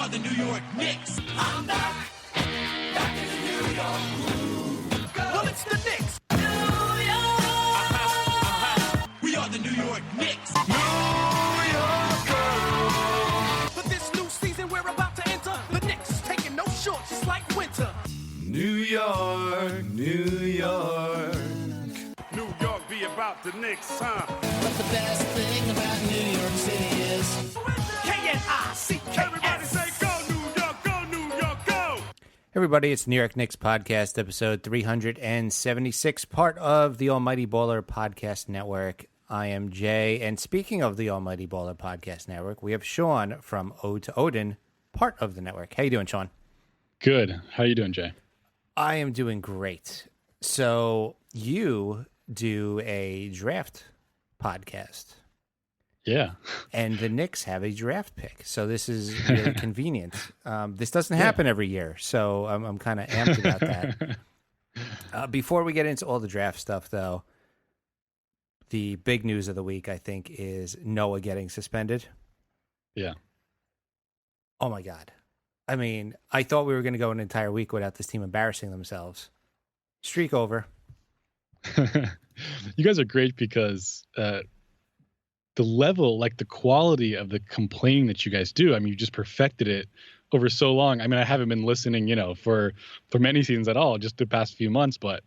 are the New York Knicks. I'm back in the New York groove. Well, it's the Knicks. New York. We are the New York Knicks. New York. But this new season we're about to enter, the Knicks taking no shorts, just like winter. New York, New York. New York be about the Knicks, huh? But the best thing about New York City is K-N-I-C-K-S. Everybody say go New York, go New York, go! Everybody, it's New York Knicks Podcast, episode 376, part of the Almighty Baller Podcast Network. I am Jay, and speaking of the Almighty Baller Podcast Network, we have Sean from Ode to Oden, part of the network. How you doing, Sean? Good. How you doing, Jay? I am doing great. So you do a draft podcast. Yeah. And the Knicks have a draft pick, so this is really convenient. This doesn't happen every year, so I'm kind of amped about that. Before we get into all the draft stuff, though, the big news of the week, I think, is Noah getting suspended. Yeah. Oh, my God. I mean, I thought we were going to go an entire week without this team embarrassing themselves. Streak over. You guys are great because the level, like the quality of the complaining that you guys do, I mean, you just perfected it over so long. I mean, I haven't been listening, for many seasons at all, just the past few months, but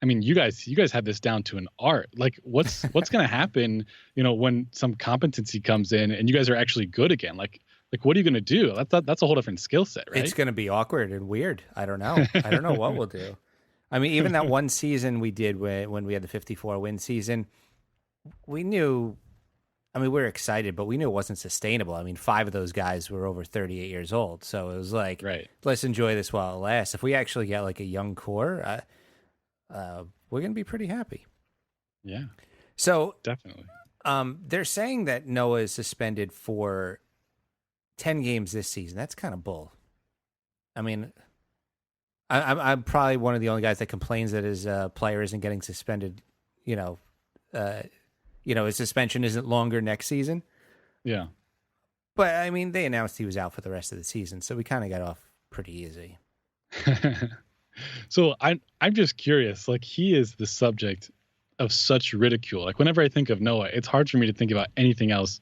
I mean, you guys have this down to an art. Like what's going to happen, when some competency comes in and you guys are actually good again? Like what are you going to do? That's a whole different skill set, right? It's going to be awkward and weird. I don't know. I don't know what we'll do. I mean, even that one season we did when we had the 54-win season, we knew, I mean, we were excited, but we knew it wasn't sustainable. I mean, 5 of those guys were over 38 years old. So it was like, right, let's enjoy this while it lasts. If we actually get like a young core, we're going to be pretty happy. Yeah. So definitely. They're saying that Noah is suspended for 10 games this season. That's kind of bull. I mean, I'm probably one of the only guys that complains that his player isn't getting suspended. His suspension isn't longer next season. Yeah. But I mean, they announced he was out for the rest of the season, so we kind of got off pretty easy. So I'm just curious. Like, he is the subject of such ridicule. Like, whenever I think of Noah, it's hard for me to think about anything else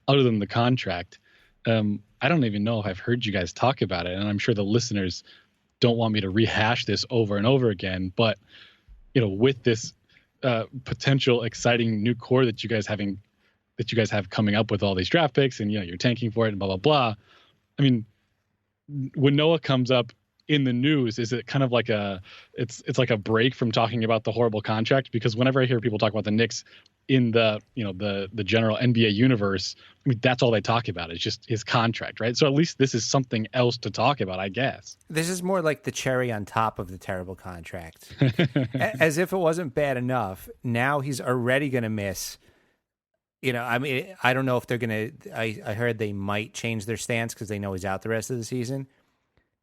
other than the contract. I don't even know if I've heard you guys talk about it, and I'm sure the listeners don't want me to rehash this over and over again. But with this potential exciting new core that you guys have coming up with all these draft picks, and you're tanking for it and blah blah blah. I mean, when Noah comes up in the news, is it kind of like it's like a break from talking about the horrible contract? Because whenever I hear people talk about the Knicks in the the general NBA universe, I mean, that's all they talk about. It's just his contract, right? So at least this is something else to talk about, I guess. This is more like the cherry on top of the terrible contract. As if it wasn't bad enough, now he's already going to miss. I mean, I don't know if they're going to. I heard they might change their stance because they know he's out the rest of the season.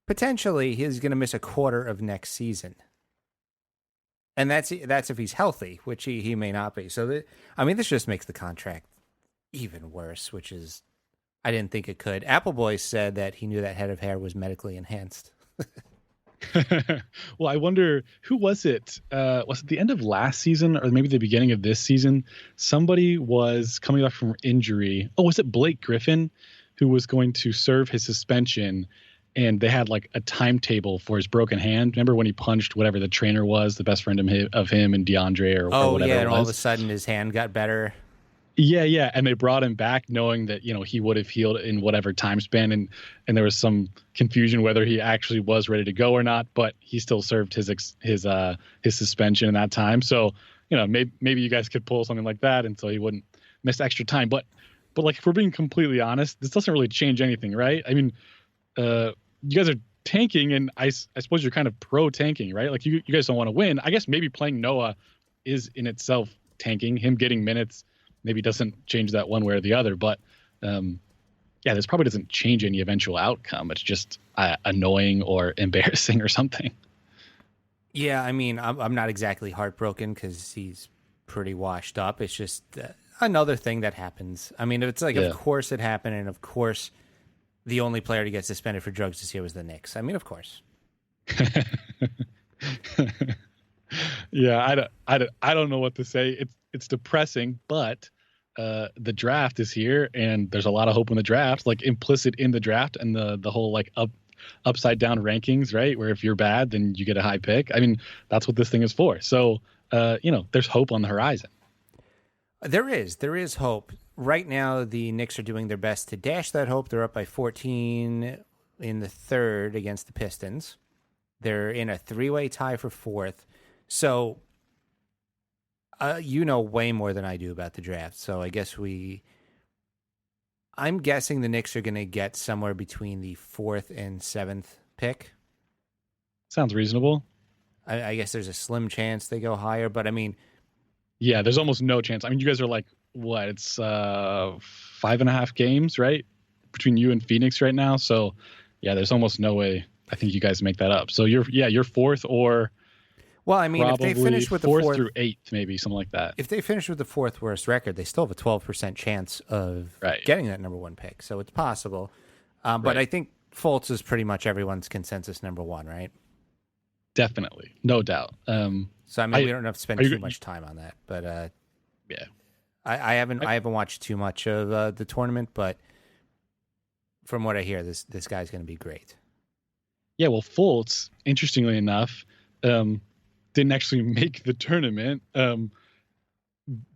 Potentially, he's going to miss a quarter of next season. And that's if he's healthy, which he may not be. So, this just makes the contract even worse, which is, I didn't think it could. Appleboy said that he knew that head of hair was medically enhanced. Well, I wonder, who was it? Was it the end of last season or maybe the beginning of this season? Somebody was coming back from injury. Oh, was it Blake Griffin who was going to serve his suspension? And they had like a timetable for his broken hand. Remember when he punched whatever the trainer was, the best friend of him and DeAndre or whatever. Oh, yeah, and all of a sudden his hand got better. Yeah. And they brought him back knowing that, he would have healed in whatever time span. And there was some confusion whether he actually was ready to go or not, but he still served his suspension in that time. So, maybe you guys could pull something like that and so he wouldn't miss extra time. But like, if we're being completely honest, this doesn't really change anything, right? I mean, you guys are tanking, and I suppose you're kind of pro tanking, right? Like you guys don't want to win. I guess maybe playing Noah is in itself tanking. Him getting minutes maybe doesn't change that one way or the other. But this probably doesn't change any eventual outcome. It's just annoying or embarrassing or something. Yeah, I mean, I'm not exactly heartbroken because he's pretty washed up. It's just another thing that happens. I mean, it's like, Of course it happened, and of course the only player to get suspended for drugs this year was the Knicks. I mean, of course. Yeah, I don't know what to say. It's depressing, but the draft is here, and there's a lot of hope in the draft, like implicit in the draft and the whole like upside down rankings, right? Where if you're bad, then you get a high pick. I mean, that's what this thing is for. So, there's hope on the horizon. There is hope. Right now, the Knicks are doing their best to dash that hope. They're up by 14 in the third against the Pistons. They're in a 3-way tie for fourth. So, you know way more than I do about the draft. So I guess I'm guessing the Knicks are going to get somewhere between the 4th and 7th pick. Sounds reasonable. I guess there's a slim chance they go higher, but I mean, yeah, there's almost no chance. I mean, you guys are like, what? It's 5.5 games, right? Between you and Phoenix right now. So yeah, there's almost no way I think you guys make that up. So you're fourth, or well, I mean, if they finish with the fourth through 8th, maybe something like that. If they finish with the 4th worst record, they still have a 12% chance of getting that number 1 pick. So it's possible. But I think Fultz is pretty much everyone's consensus number 1, right? Definitely, no doubt. So I mean, we don't have to spend too much time on that. But yeah, I haven't watched too much of the tournament, but from what I hear, this guy's going to be great. Yeah, well, Fultz, interestingly enough, didn't actually make the tournament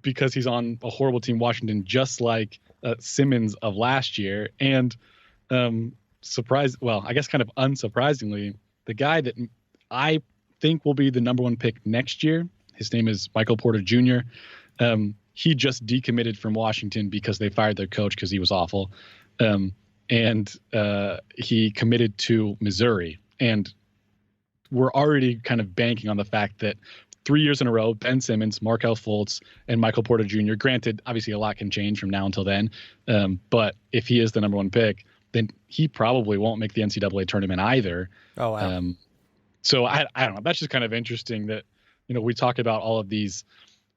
because he's on a horrible team, Washington, just like Simmons of last year. And I guess kind of unsurprisingly, the guy that I think will be the number 1 pick next year, his name is Michael Porter Jr. He just decommitted from Washington because they fired their coach because he was awful. And he committed to Missouri. And we're already kind of banking on the fact that 3 years in a row, Ben Simmons, Markelle Fultz, and Michael Porter Jr., granted, obviously a lot can change from now until then. But if he is the number 1 pick, then he probably won't make the NCAA tournament either. Oh, wow. So I don't know. That's just kind of interesting that, we talk about all of these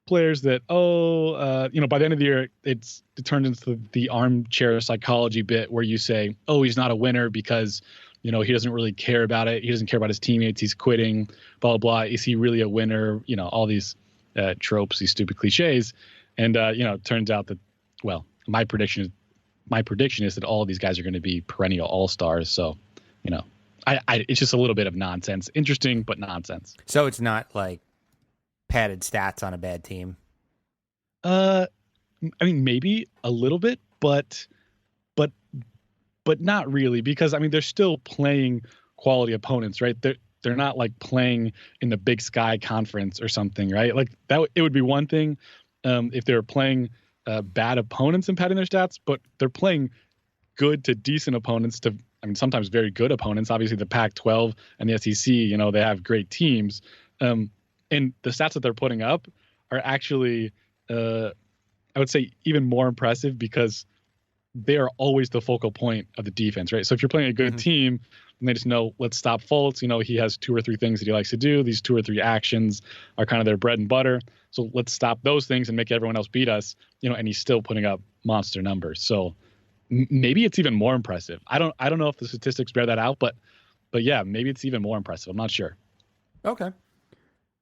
players that, by the end of the year, it turned into the armchair psychology bit where you say, oh, he's not a winner because, he doesn't really care about it. He doesn't care about his teammates. He's quitting, blah, blah, blah. Is he really a winner? All these tropes, these stupid cliches. And, it turns out that, well, my prediction is that all of these guys are going to be perennial all-stars. So, it's just a little bit of nonsense. Interesting, but nonsense. So it's not like padded stats on a bad team? I mean, maybe a little bit, but not really, because I mean, they're still playing quality opponents, right? They're not like playing in the Big Sky Conference or something, right? Like that, it would be one thing if they were playing bad opponents and padding their stats, but they're playing good to decent opponents sometimes very good opponents. Obviously, the Pac-12 and the SEC, they have great teams. And the stats that they're putting up are actually, I would say, even more impressive because they are always the focal point of the defense, right? So if you're playing a good team, and they just know, let's stop Fultz. He has 2 or 3 things that he likes to do. These 2 or 3 actions are kind of their bread and butter. So let's stop those things and make everyone else beat us, and he's still putting up monster numbers. So maybe it's even more impressive. I don't know if the statistics bear that out, but yeah, maybe it's even more impressive. I'm not sure. Okay.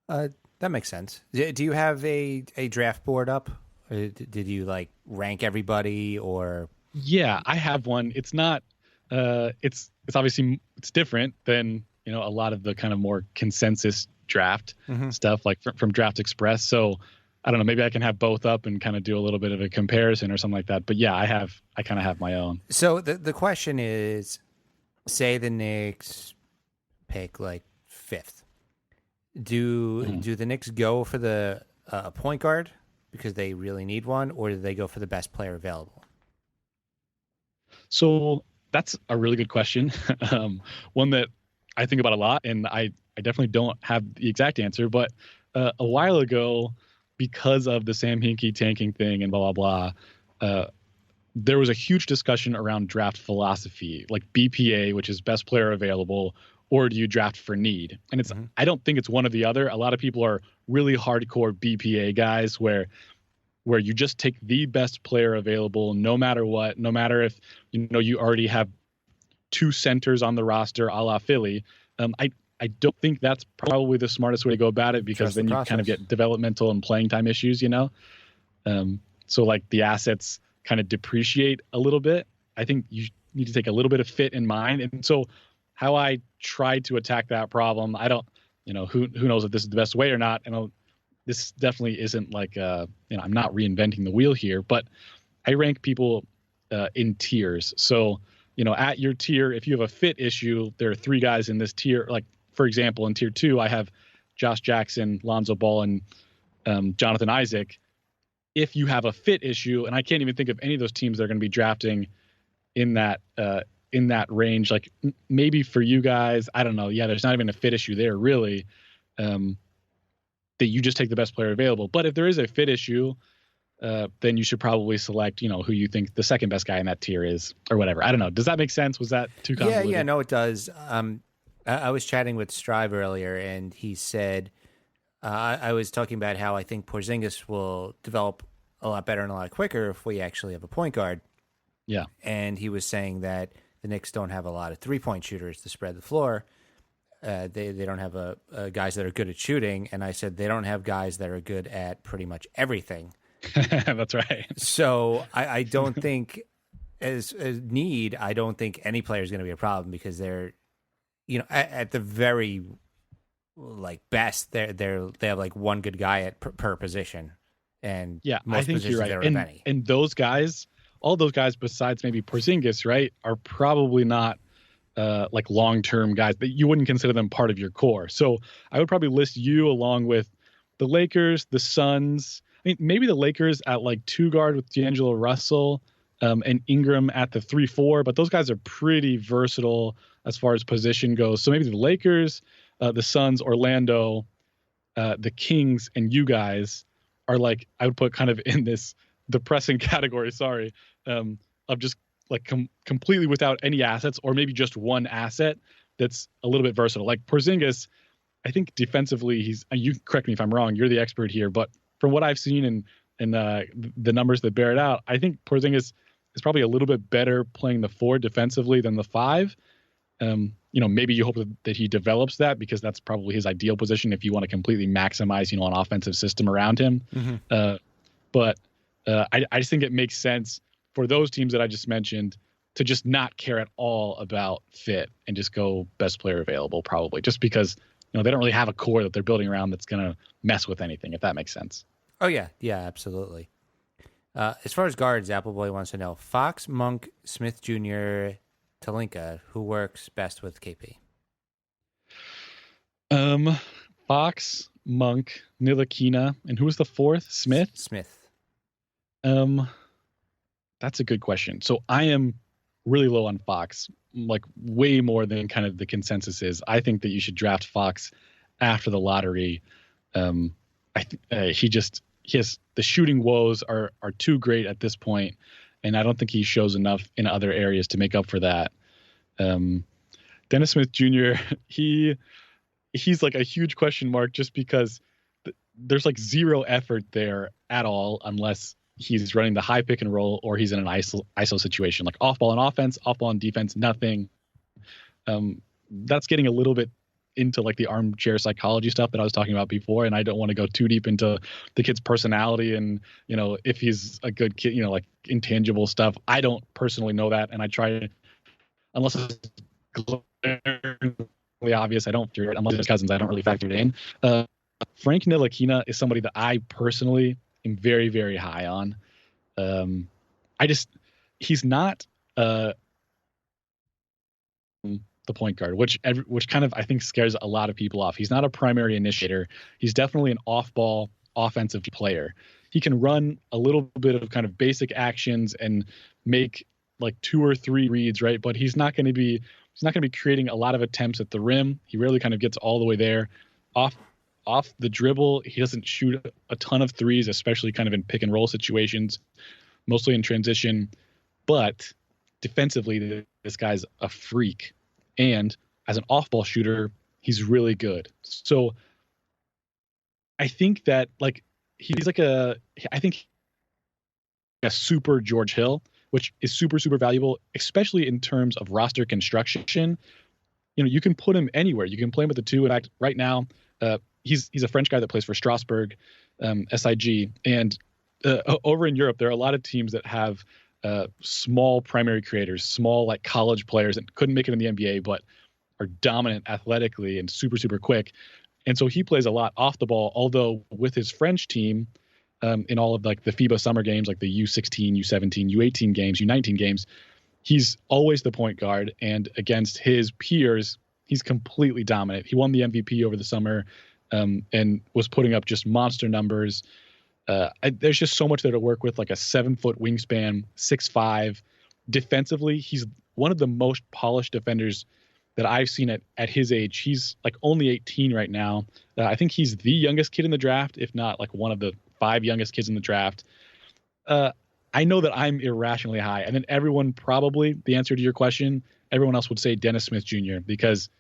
That makes sense. Do you have a draft board up? Did you like rank everybody or? Yeah, I have one. It's not, it's obviously it's different than, a lot of the kind of more consensus draft stuff like from Draft Express. So I don't know, maybe I can have both up and kind of do a little bit of a comparison or something like that. But yeah, I kind of have my own. So the question is, say the Knicks pick like 5th. Do the Knicks go for the point guard because they really need one, or do they go for the best player available? So that's a really good question. One that I think about a lot, and I definitely don't have the exact answer. But a while ago, because of the Sam Hinkie tanking thing and blah, blah, blah, there was a huge discussion around draft philosophy, like BPA, which is best player available, or do you draft for need? And it's I don't think it's one or the other. A lot of people are really hardcore BPA guys where you just take the best player available no matter what, no matter if you already have two centers on the roster a la Philly. I don't think that's probably the smartest way to go about it, because then you kind of get developmental and playing time issues, So like the assets kind of depreciate a little bit. I think you need to take a little bit of fit in mind. And so how I try to attack that problem, I don't, who knows if this is the best way or not. And this definitely isn't like, I'm not reinventing the wheel here, but I rank people in tiers. So, at your tier, if you have a fit issue, there are three guys in this tier. Like, for example, in tier 2, I have Josh Jackson, Lonzo Ball, and Jonathan Isaac. If you have a fit issue, and I can't even think of any of those teams that are going to be drafting in that range, like maybe for you guys, I don't know. Yeah, there's not even a fit issue there really, that you just take the best player available. But if there is a fit issue, then you should probably select, who you think the second best guy in that tier is, or whatever. I don't know. Does that make sense? Was that too convoluted? Yeah, no, it does. I was chatting with Strive earlier, and he said, I was talking about how I think Porzingis will develop a lot better and a lot quicker if we actually have a point guard. Yeah. And he was saying that the Knicks don't have a lot of 3-point shooters to spread the floor. They don't have guys that are good at shooting. And I said they don't have guys that are good at pretty much everything. That's right. So I don't think as need, I don't think any player is going to be a problem, because they're, at the very best, they have like one good guy at per position, and I think you're right. And those guys, all those guys besides maybe Porzingis, right, are probably not like long-term guys, but you wouldn't consider them part of your core. So I would probably list you along with the Lakers, the Suns. I mean, maybe the Lakers at like 2 guard with D'Angelo Russell, and Ingram at the 3-4, but those guys are pretty versatile as far as position goes. So maybe the Lakers, the Suns, Orlando, the Kings, and you guys are like, I would put kind of in this depressing category, of just like completely without any assets, or maybe just one asset that's a little bit versatile. Like Porzingis, I think defensively, you correct me if I'm wrong, you're the expert here, but from what I've seen and the numbers that bear it out, I think Porzingis is probably a little bit better playing the 4 defensively than the 5. Maybe you hope that he develops that, because that's probably his ideal position if you want to completely maximize, an offensive system around him. Mm-hmm. But I just think it makes sense for those teams that I just mentioned to just not care at all about fit and just go best player available, probably just because, they don't really have a core that they're building around that's going to mess with anything, if that makes sense. Oh, yeah. Yeah, absolutely. As far as guards, Appleboy wants to know, Fox, Monk, Smith Jr., Talinka, who works best with KP? Fox, Monk, Ntilikina, and who was the fourth? Smith? That's a good question. So I am really low on Fox, like way more than kind of the consensus is. I think that you should draft Fox after the lottery. He has the shooting woes are too great at this point, and I don't think he shows enough in other areas to make up for that. Dennis Smith Jr., he's like a huge question mark, just because there's like zero effort there at all, unless he's running the high pick and roll or he's in an ISO situation, like off ball on offense, off ball on defense, nothing. That's getting a little bit into like the armchair psychology stuff that I was talking about before, and I don't want to go too deep into the kid's personality and if he's a good kid, like intangible stuff. I don't personally know that, and I try, unless it's glaringly obvious, I don't fear it. Unless it's cousins, I don't really factor it in. Frank Ntilikina is somebody that I personally am very, very high on. He's not the point guard, which kind of I think scares a lot of people off. He's not a primary initiator. He's definitely an off-ball offensive player. He can run a little bit of kind of basic actions and make like 2 or 3 reads, right? But he's not going to be creating a lot of attempts at the rim. He rarely kind of gets all the way there. Off the dribble, he doesn't shoot a ton of threes, especially kind of in pick and roll situations, mostly in transition. But defensively, this guy's a freak. And as an off-ball shooter, he's really good. So I think that like he's like a super George Hill, which is super, super valuable, especially in terms of roster construction. You can put him anywhere. You can play him with the 2. In fact, right now, he's a French guy that plays for Strasbourg, SIG. And over in Europe, there are a lot of teams that have small primary creators, small like college players that couldn't make it in the NBA, but are dominant athletically and super, super quick. And so he plays a lot off the ball, although with his French team, in all of like the FIBA summer games, like the U16, U17, U18 games, U19 games, he's always the point guard. And against his peers, he's completely dominant. He won the MVP over the summer and was putting up just monster numbers. There's just so much there to work with, like a 7-foot wingspan, 6'5". Defensively, he's one of the most polished defenders that I've seen at his age. He's like only 18 right now. I think he's the youngest kid in the draft, if not like one of the 5 youngest kids in the draft. I know that I'm irrationally high. And then everyone probably, the answer to your question, everyone else would say Dennis Smith Jr. because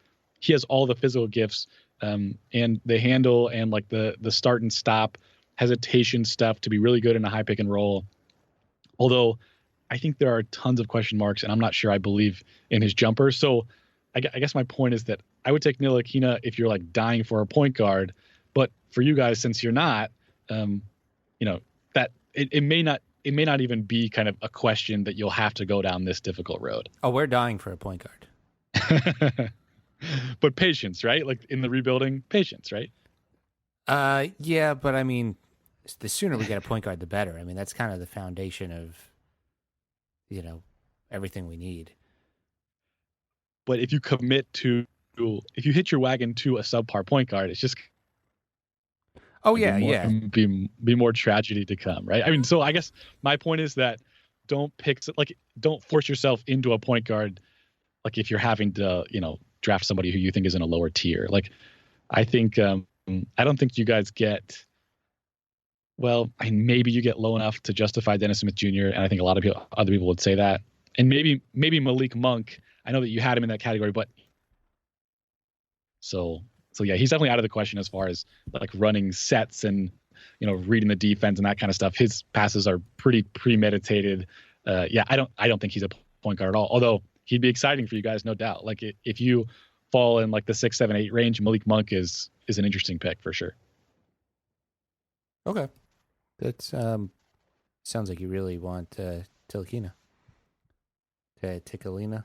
he has all the physical gifts and the handle and like the start and stop hesitation stuff to be really good in a high pick and roll. Although I think there are tons of question marks and I'm not sure I believe in his jumper. So I guess my point is that I would take Ntilikina if you're like dying for a point guard, but for you guys, since you're not, that it may not even be kind of a question that you'll have to go down this difficult road. Oh, we're dying for a point guard. But patience, right? Like in the rebuilding, patience, right? Yeah, but I mean, the sooner we get a point guard, the better. I mean, that's kind of the foundation of, everything we need. But if you if you hit your wagon to a subpar point guard, it's just be more tragedy to come, right? I mean, so I guess my point is that don't force yourself into a point guard, like if you're having to, draft somebody who you think is in a lower tier. Like, I think I don't think you guys get. Well, maybe you get low enough to justify Dennis Smith Jr. And I think a lot of other people would say that, and maybe Malik Monk. I know that you had him in that category, but so yeah, he's definitely out of the question as far as like running sets and, reading the defense and that kind of stuff. His passes are pretty premeditated. Yeah, I don't think he's a point guard at all, although he'd be exciting for you guys, no doubt. Like if you fall in like the 6, 7, 8 range, Malik Monk is an interesting pick for sure. Okay. That sounds like you really want Ntilikina. Tikalina.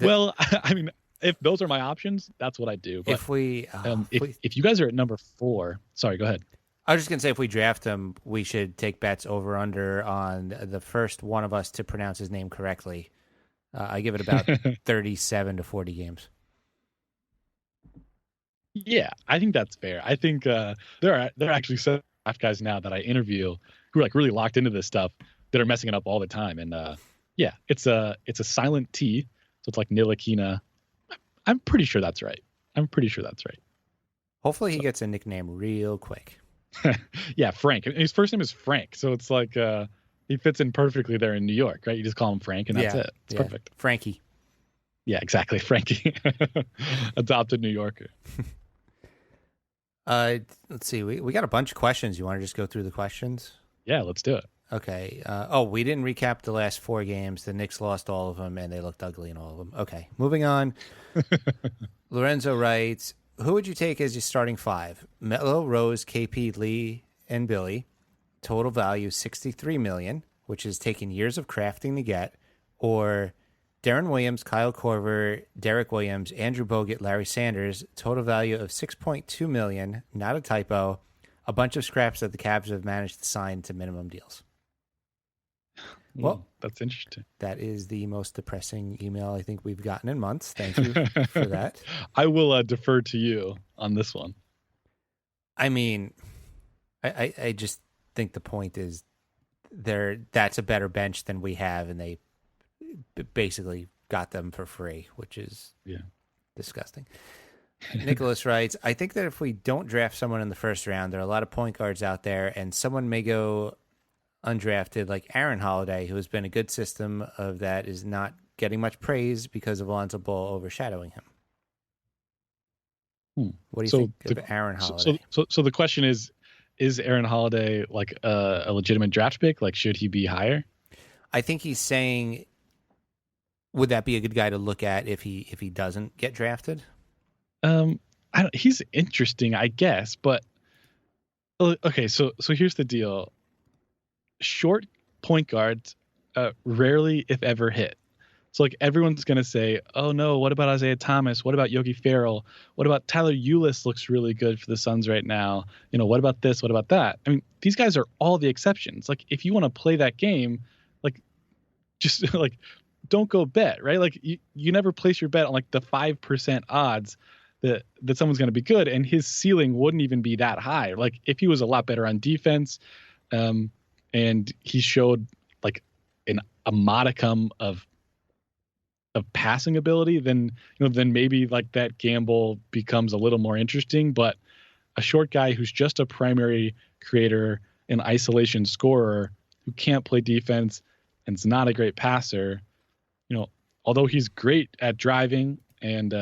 Well, I mean, if those are my options, that's what I do. But if you guys are at number 4, sorry, go ahead. I was just gonna say, if we draft him, we should take bets over under on the first one of us to pronounce his name correctly. I give it about 37 to 40 games. Yeah, I think that's fair. I think there are actually some draft guys now that I interview who are like really locked into this stuff that are messing it up all the time. And yeah, it's a silent T, so it's like Ntilikina. I'm pretty sure that's right. Hopefully he gets a nickname real quick. Yeah, Frank. His first name is Frank, so it's like he fits in perfectly there in New York, right? You just call him Frank, and that's it. It's perfect. Frankie. Yeah, exactly, Frankie. Adopted New Yorker. Let's see. We got a bunch of questions. You want to just go through the questions? Yeah, let's do it. Okay. We didn't recap the last 4 games. The Knicks lost all of them, and they looked ugly in all of them. Okay, moving on. Lorenzo writes, who would you take as your starting 5? Melo, Rose, KP, Lee, and Billy. Total value $63 million, which is taking years of crafting to get. Or Darren Williams, Kyle Korver, Derek Williams, Andrew Bogut, Larry Sanders. Total value of $6.2 million, not a typo. A bunch of scraps that the Cavs have managed to sign to minimum deals. Well, that's interesting. That is the most depressing email I think we've gotten in months. Thank you for that. I will defer to you on this one. I mean, I just think the point is that's a better bench than we have, and they basically got them for free, which is disgusting. Nicholas writes, I think that if we don't draft someone in the first round, there are a lot of point guards out there, and someone may go undrafted like Aaron Holiday, who has been a good system of that, is not getting much praise because of Lonzo Ball overshadowing him. What do you think of Aaron Holiday? So the question is Aaron Holiday like a legitimate draft pick? Like, should he be higher? I think he's saying, would that be a good guy to look at if he doesn't get drafted? He's interesting, I guess, but okay. So here's the deal: short point guards rarely, if ever, hit. So like everyone's gonna say, "Oh no, what about Isaiah Thomas? What about Yogi Ferrell? What about Tyler Ulis? Looks really good for the Suns right now. What about this? What about that?" I mean, these guys are all the exceptions. Like if you want to play that game, like just like don't go bet, right? Like you never place your bet on like the 5% odds that someone's going to be good, and his ceiling wouldn't even be that high. Like if he was a lot better on defense, and he showed like a modicum of passing ability, then maybe like that gamble becomes a little more interesting. But a short guy who's just a primary creator, an isolation scorer who can't play defense and is not a great passer, although he's great at driving and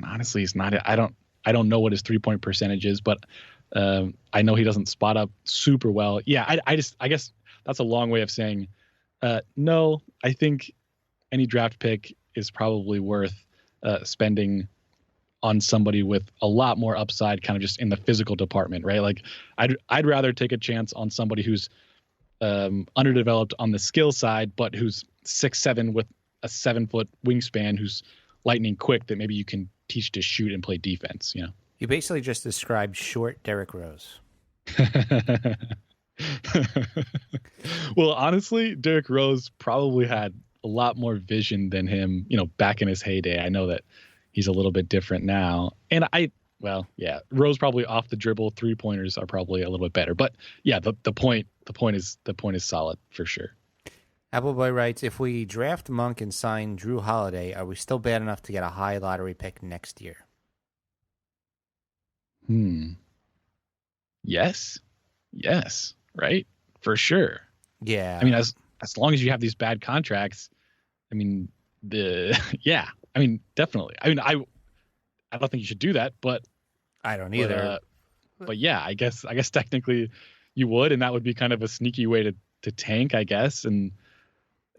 honestly he's not. I don't know what his 3-point percentage is, but I know he doesn't spot up super well. Yeah, I guess that's a long way of saying no. I think any draft pick is probably worth spending on somebody with a lot more upside, kind of just in the physical department, right? Like I'd rather take a chance on somebody who's underdeveloped on the skill side, but who's 6'7" with a 7-foot wingspan, who's lightning quick, that maybe you can teach to shoot and play defense. You basically just described short Derrick Rose. Well, honestly, Derrick Rose probably had a lot more vision than him, back in his heyday. I know that he's a little bit different now. And Rose probably off the dribble 3-pointers are probably a little bit better. But yeah, the point is solid for sure. Appleboy writes, if we draft Monk and sign Drew Holiday, are we still bad enough to get a high lottery pick next year? Yes. Right. For sure. Yeah. I mean, as long as you have these bad contracts, I mean, definitely. I mean, I don't think you should do that, but I don't either. But yeah, I guess technically you would, and that would be kind of a sneaky way to tank, I guess. And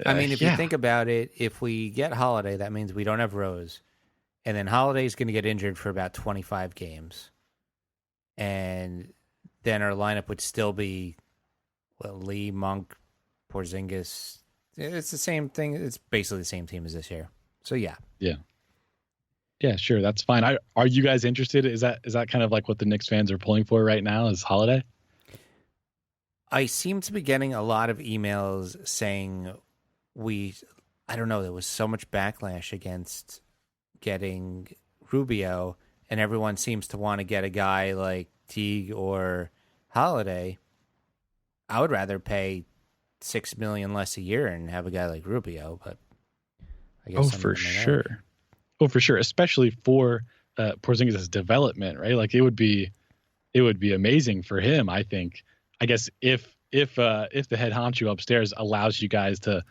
I mean, if you think about it, if we get Holiday, that means we don't have Rose, and then Holiday's going to get injured for about 25 games, and then our lineup would still be Lee, Monk, Porzingis. It's the same thing. It's basically the same team as this year. So yeah. Yeah, sure, that's fine. Are you guys interested? Is that kind of like what the Knicks fans are pulling for right now? Is Holiday? I seem to be getting a lot of emails saying I don't know, there was so much backlash against getting Rubio, and everyone seems to want to get a guy like Teague or Holiday. I would rather pay $6 million less a year and have a guy like Rubio, but I guess for sure, especially for Porzingis' development, right? Like it would be amazing for him, I think. I guess if the head honcho upstairs allows you guys to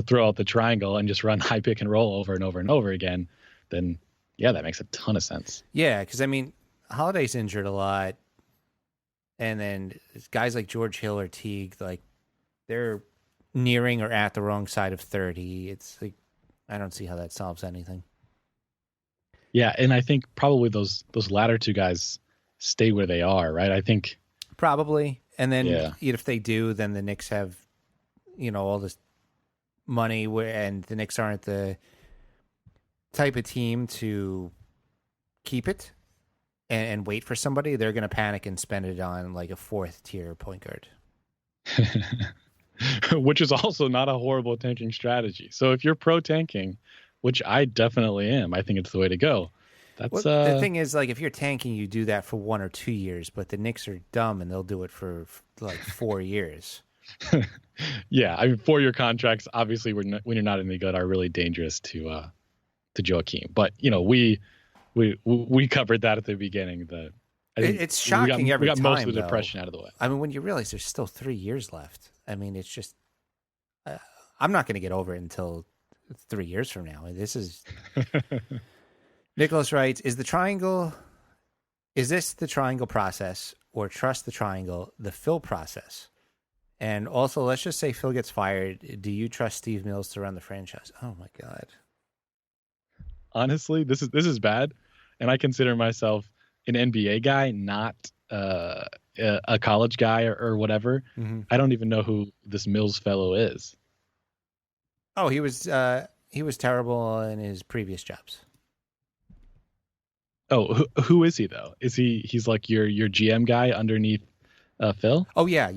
throw out the triangle and just run high pick and roll over and over and over again, then yeah, that makes a ton of sense. Yeah, because I mean, Holiday's injured a lot, and then guys like George Hill or Teague, like they're nearing or at the wrong side of 30. It's like I don't see how that solves anything. Yeah, and I think probably those latter two guys stay where they are, right? I think probably, and then if they do, then the Knicks have all this money, and the Knicks aren't the type of team to keep it and wait for somebody. They're going to panic and spend it on like a 4th-tier point guard. Which is also not a horrible tanking strategy. So if you're pro tanking, which I definitely am, I think it's the way to go. That's the thing is, like, if you're tanking, you do that for 1 or 2 years, but the Knicks are dumb and they'll do it for like 4 years. Yeah, I mean, 4-year contracts, obviously, when you're not any good, are really dangerous to Joakim. But we covered that at the beginning. It's shocking every time. We got most of the depression out of the way. I mean, when you realize there's still 3 years left, I mean, it's just I'm not going to get over it until 3 years from now. This is Nicholas writes, is this the triangle process, or trust the triangle, the fill process? And also, let's just say Phil gets fired. Do you trust Steve Mills to run the franchise? Oh my God. Honestly, this is bad, and I consider myself an NBA guy, not a college guy or whatever. Mm-hmm. I don't even know who this Mills fellow is. Oh, he was terrible in his previous jobs. Oh, who is he though? He's like your GM guy underneath Phil? Oh yeah.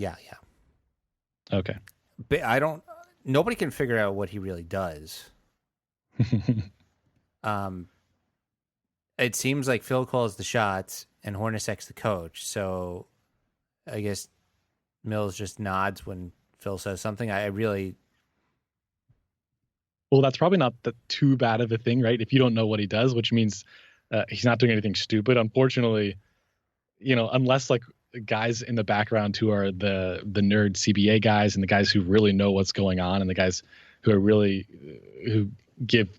Okay. But nobody can figure out what he really does. It seems like Phil calls the shots and Hornacek's the coach. So I guess Mills just nods when Phil says something. Well, that's probably not too bad of a thing, right? If you don't know what he does, which means he's not doing anything stupid. Unfortunately, unless like guys in the background who are the nerd CBA guys and the guys who really know what's going on and the guys who are really who give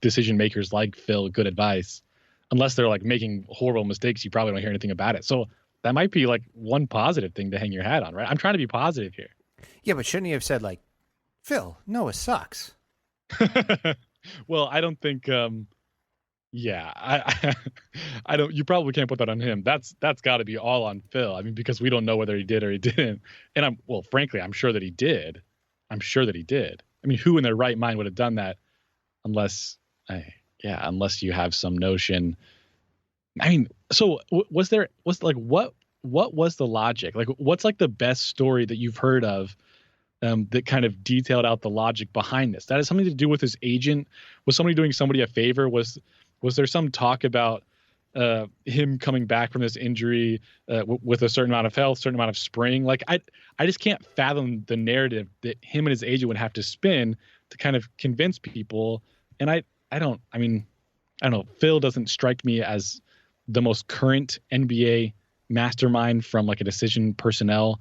decision makers like Phil good advice, unless they're like making horrible mistakes, you probably don't hear anything about it. So that might be like one positive thing to hang your hat on, right? I'm trying to be positive here. Yeah, but shouldn't he have said like, Phil, Noah sucks? Well, I don't think. Yeah, I don't. You probably can't put that on him. That's got to be all on Phil. I mean, because we don't know whether he did or he didn't. And frankly, I'm sure that he did. I mean, who in their right mind would have done that, unless you have some notion. I mean, so what was the logic? Like, what's like the best story that you've heard of? That kind of detailed out the logic behind this. That has something to do with his agent. Was somebody doing somebody a favor? Was there some talk about him coming back from this injury with a certain amount of health, certain amount of spring? Like I just can't fathom the narrative that him and his agent would have to spin to kind of convince people. And I don't know. Phil doesn't strike me as the most current NBA mastermind from like a decision personnel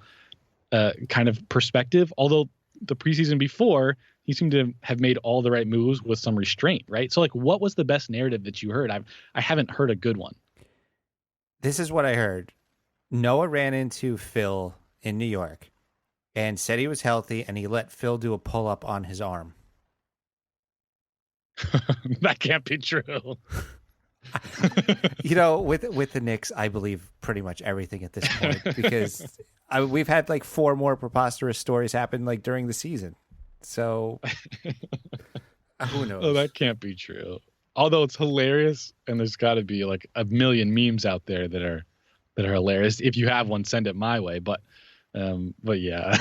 kind of perspective, although the preseason before he seemed to have made all the right moves with some restraint, right? So like, what was the best narrative that you heard? I haven't heard a good one. This is what I heard. Noah ran into Phil in New York and said he was healthy, and he let Phil do a pull-up on his arm. That can't be true. With the Knicks, I believe pretty much everything at this point because we've had like 4 more preposterous stories happen like during the season. So who knows? Oh, that can't be true. Although it's hilarious, and there's got to be like a million memes out there that are hilarious. If you have one, send it my way. But yeah.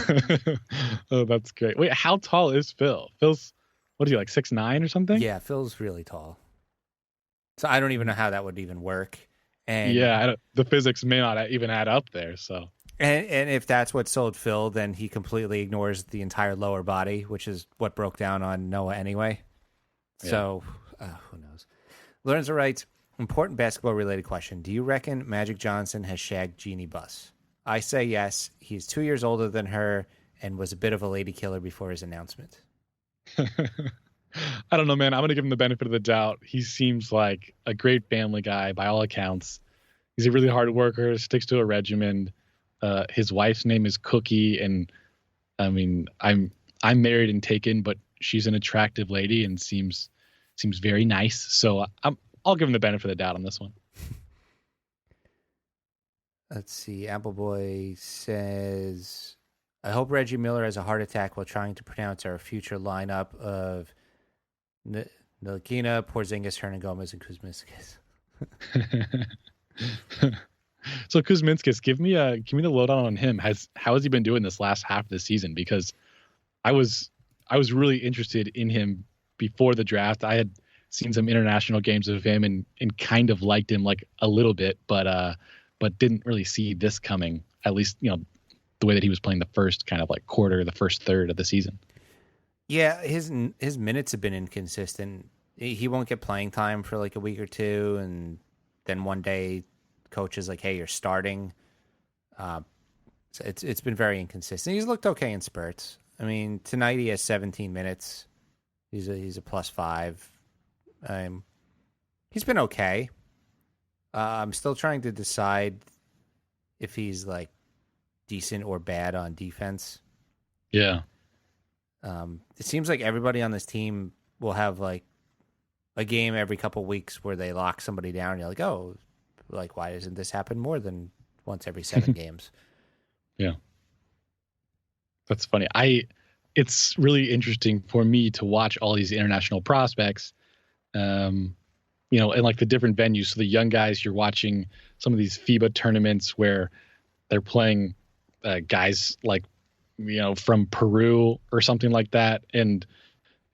Oh, that's great. Wait, how tall is Phil? Phil's what is he, like 6'9" or something? Yeah, Phil's really tall. So I don't even know how that would even work. And yeah, the physics may not even add up there. So. And if that's what sold Phil, then he completely ignores the entire lower body, which is what broke down on Noah anyway. Yeah. So who knows? Lorenzo writes, important basketball-related question. Do you reckon Magic Johnson has shagged Jeannie Buss? I say yes. He's 2 years older than her and was a bit of a lady killer before his announcement. I don't know, man. I'm going to give him the benefit of the doubt. He seems like a great family guy by all accounts. He's a really hard worker, sticks to a regimen. His wife's name is Cookie, and I mean, I'm married and taken, but she's an attractive lady and seems very nice. So I'll give him the benefit of the doubt on this one. Let's see. Appleboy says, I hope Reggie Miller has a heart attack while trying to pronounce our future lineup of Ntilikina, Porzingis, Hernangomez, and Kuzminskas. So Kuzminskas, give me the lowdown on him. How has he been doing this last half of the season? Because I was really interested in him before the draft. I had seen some international games of him and kind of liked him like a little bit, but didn't really see this coming. At least the way that he was playing the first kind of like quarter, the first third of the season. Yeah, his minutes have been inconsistent. He won't get playing time for like a week or two, and then one day coach is like, hey, you're starting. So it's been very inconsistent. He's looked okay in spurts. I mean, tonight he has 17 minutes. He's a +5. He's been okay. I'm still trying to decide if he's like decent or bad on defense. Yeah. It seems like everybody on this team will have like a game every couple weeks where they lock somebody down. You're like, oh, like why doesn't this happen more than once every 7 games? Yeah. That's funny. It's really interesting for me to watch all these international prospects, and like the different venues. So the young guys, you're watching some of these FIBA tournaments where they're playing guys like, from Peru or something like that. And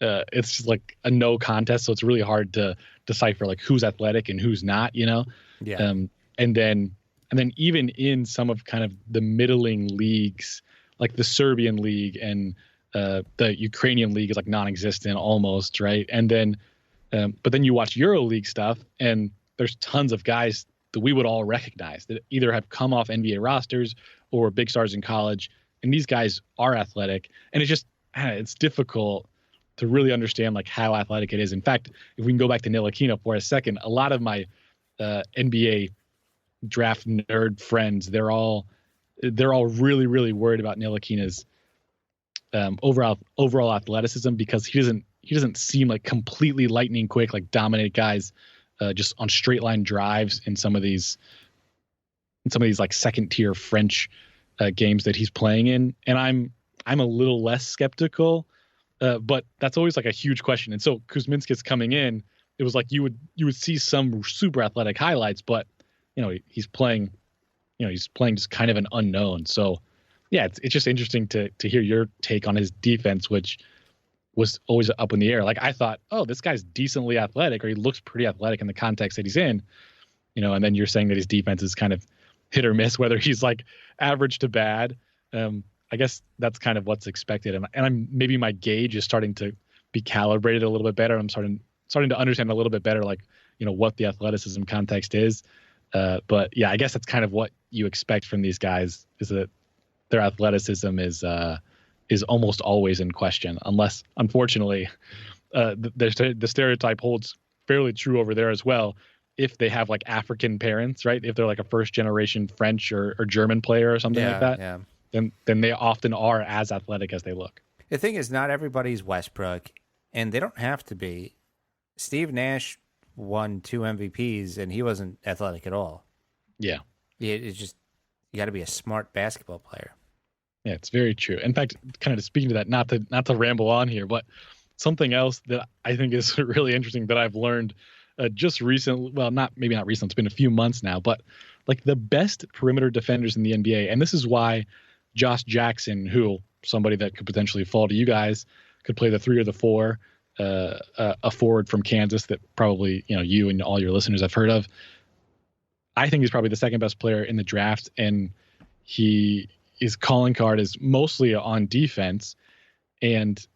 it's just like a no contest. So it's really hard to decipher like who's athletic and who's not, Yeah. And then even in some of kind of the middling leagues, like the Serbian league and the Ukrainian league is like non-existent almost, right? And then, but then you watch EuroLeague stuff, and there's tons of guys that we would all recognize that either have come off NBA rosters or big stars in college, and these guys are athletic. And it's just it's difficult to really understand like how athletic it is. In fact, if we can go back to Ntilikina for a second, a lot of my NBA draft nerd friends, they're all really, really worried about Ntilikina's overall athleticism, because he doesn't seem like completely lightning quick, like dominate guys just on straight line drives in some of these like second tier French games that he's playing in. And I'm a little less skeptical, but that's always like a huge question. And so Kuzminskis coming in, it was like you would see some super athletic highlights, but he's playing just kind of an unknown. So yeah, it's just interesting to hear your take on his defense, which was always up in the air. Like I thought, oh, this guy's decently athletic, or he looks pretty athletic in the context that he's in, and then you're saying that his defense is kind of hit or miss, whether he's like average to bad. I guess that's kind of what's expected. And I'm maybe my gauge is starting to be calibrated a little bit better. I'm starting to understand a little bit better, like, what the athleticism context is. But yeah, I guess that's kind of what you expect from these guys, is that their athleticism is almost always in question, unless, unfortunately, the stereotype holds fairly true over there as well. If they have like African parents, right? If they're like a first generation French or German player or something like that, yeah. then they often are as athletic as they look. The thing is, not everybody's Westbrook, and they don't have to be. Steve Nash won 2 MVPs, and he wasn't athletic at all. Yeah. It's just, you got to be a smart basketball player. Yeah, it's very true. In fact, kind of speaking to that, not to ramble on here, but something else that I think is really interesting that I've learned just recently, well, maybe not recently, it's been a few months now, but like the best perimeter defenders in the NBA, and this is why Josh Jackson, who somebody that could potentially fall to you guys, could play the 3 or the 4, a forward from Kansas that probably you and all your listeners have heard of. I think he's probably the second best player in the draft, and his calling card is mostly on defense. And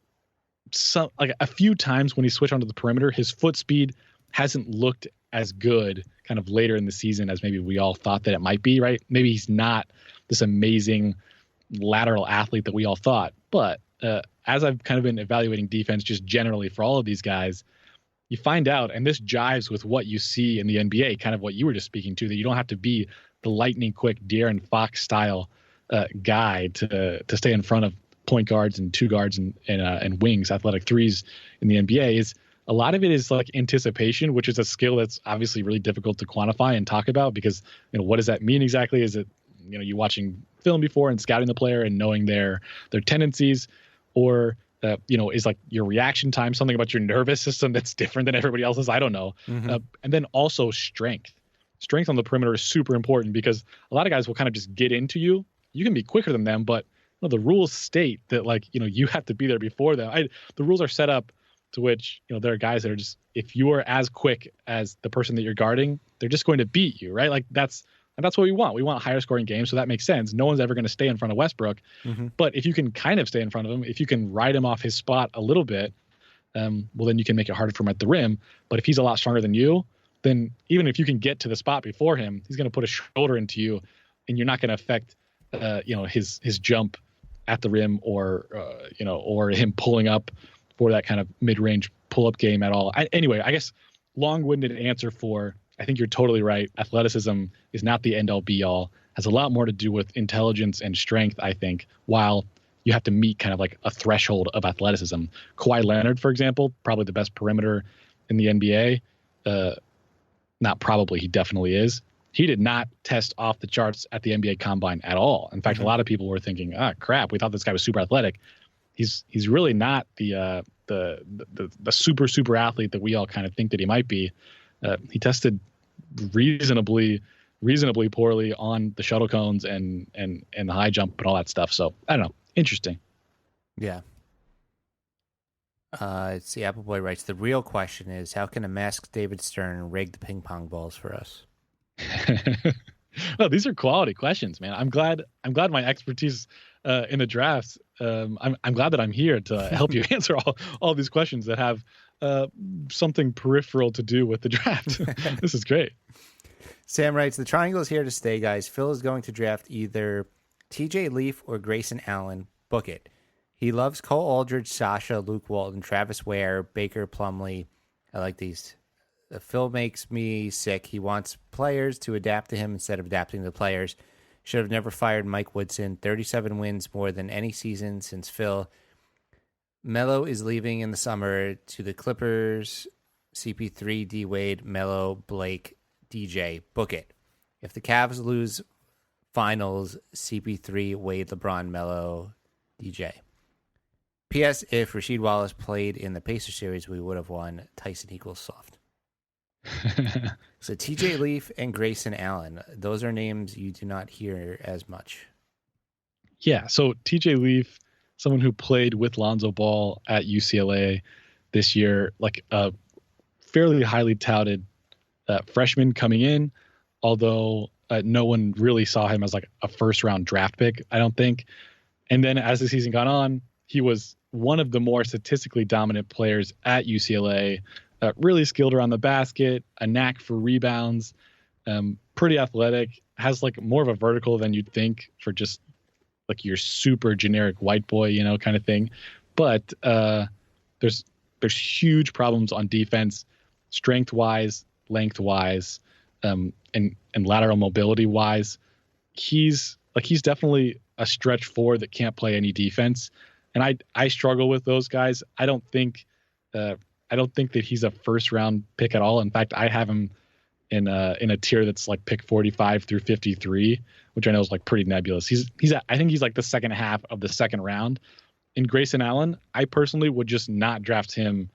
some, like a few times when he switched onto the perimeter, his foot speed hasn't looked as good kind of later in the season as maybe we all thought that it might be, right? Maybe he's not this amazing lateral athlete that we all thought, but as I've kind of been evaluating defense just generally for all of these guys, you find out, and this jives with what you see in the NBA, kind of what you were just speaking to, that you don't have to be the lightning quick De'Aaron Fox style guy to stay in front of point guards and 2 guards and wings, athletic 3s in the NBA. Is a lot of it is like anticipation, which is a skill that's obviously really difficult to quantify and talk about, because what does that mean exactly? Is it you watching film before and scouting the player and knowing their tendencies, or is like your reaction time something about your nervous system that's different than everybody else's? I don't know. Mm-hmm. And then also strength on the perimeter is super important, because a lot of guys will kind of just get into you. You can be quicker than them, but the rules state that you have to be there before them. The rules are set up to which there are guys that are just, if you are as quick as the person that you're guarding, they're just going to beat you, right? Like that's what we want. We want higher scoring games, so that makes sense. No one's ever going to stay in front of Westbrook, Mm-hmm. but if you can kind of stay in front of him, if you can ride him off his spot a little bit, well, then you can make it harder for him at the rim. But if he's a lot stronger than you, then even if you can get to the spot before him, he's going to put a shoulder into you, and you're not going to affect his jump at the rim, or him pulling up for that kind of mid-range pull-up game at all. Anyway, I guess long-winded answer for, I think you're totally right. Athleticism is not the end-all be-all. Has a lot more to do with intelligence and strength, I think, while you you have to meet kind of like a threshold of athleticism. Kawhi Leonard, for example, probably the best perimeter in the NBA. Not probably, he definitely is. He did not test off the charts at the NBA Combine at all. In fact, a lot of people were thinking, crap, we thought this guy was super athletic. He's really not the super athlete that we all kind of think that he might be. He tested reasonably poorly on the shuttle cones and the high jump and all that stuff. So I don't know. Interesting. Yeah. It's the Apple Boy writes, the real question is, how can a masked David Stern rig the ping pong balls for us? Well, these are quality questions, man. I'm glad my expertise in the drafts. I'm glad that I'm here to help you answer all these questions that have something peripheral to do with the draft. This is great. Sam writes, the triangle is here to stay, guys. Phil is going to draft either TJ Leaf or Grayson Allen. Book it. He loves Cole Aldridge, Sasha, Luke Walton, Travis Ware, Baker Plumlee. I like these. Phil makes me sick. He wants players to adapt to him instead of adapting to the players. Should have never fired Mike Woodson. 37 wins, more than any season since Phil. Melo is leaving in the summer to the Clippers. CP3, D Wade, Melo, Blake, DJ. Book it. If the Cavs lose finals, CP3, Wade, LeBron, Melo, DJ. P.S. If Rasheed Wallace played in the Pacers series, we would have won. Tyson equals soft. So TJ Leaf and Grayson Allen, those are names you do not hear as much. Yeah, so TJ Leaf, someone who played with Lonzo Ball at UCLA this year, like a fairly highly touted freshman coming in, although no one really saw him as like a first-round draft pick, I don't think. And then as the season got on, he was one of the more statistically dominant players at UCLA, really skilled around the basket, a knack for rebounds, pretty athletic, has like more of a vertical than you'd think for just like your super generic white boy, kind of thing. But there's huge problems on defense, strength-wise, length-wise, and lateral mobility-wise. He's definitely a stretch four that can't play any defense. And I struggle with those guys. I don't think that he's a first round pick at all. In fact, I have him in a tier that's like pick 45 through 53, which I know is like pretty nebulous. I think he's like the second half of the second round. In Grayson Allen, I personally would just not draft him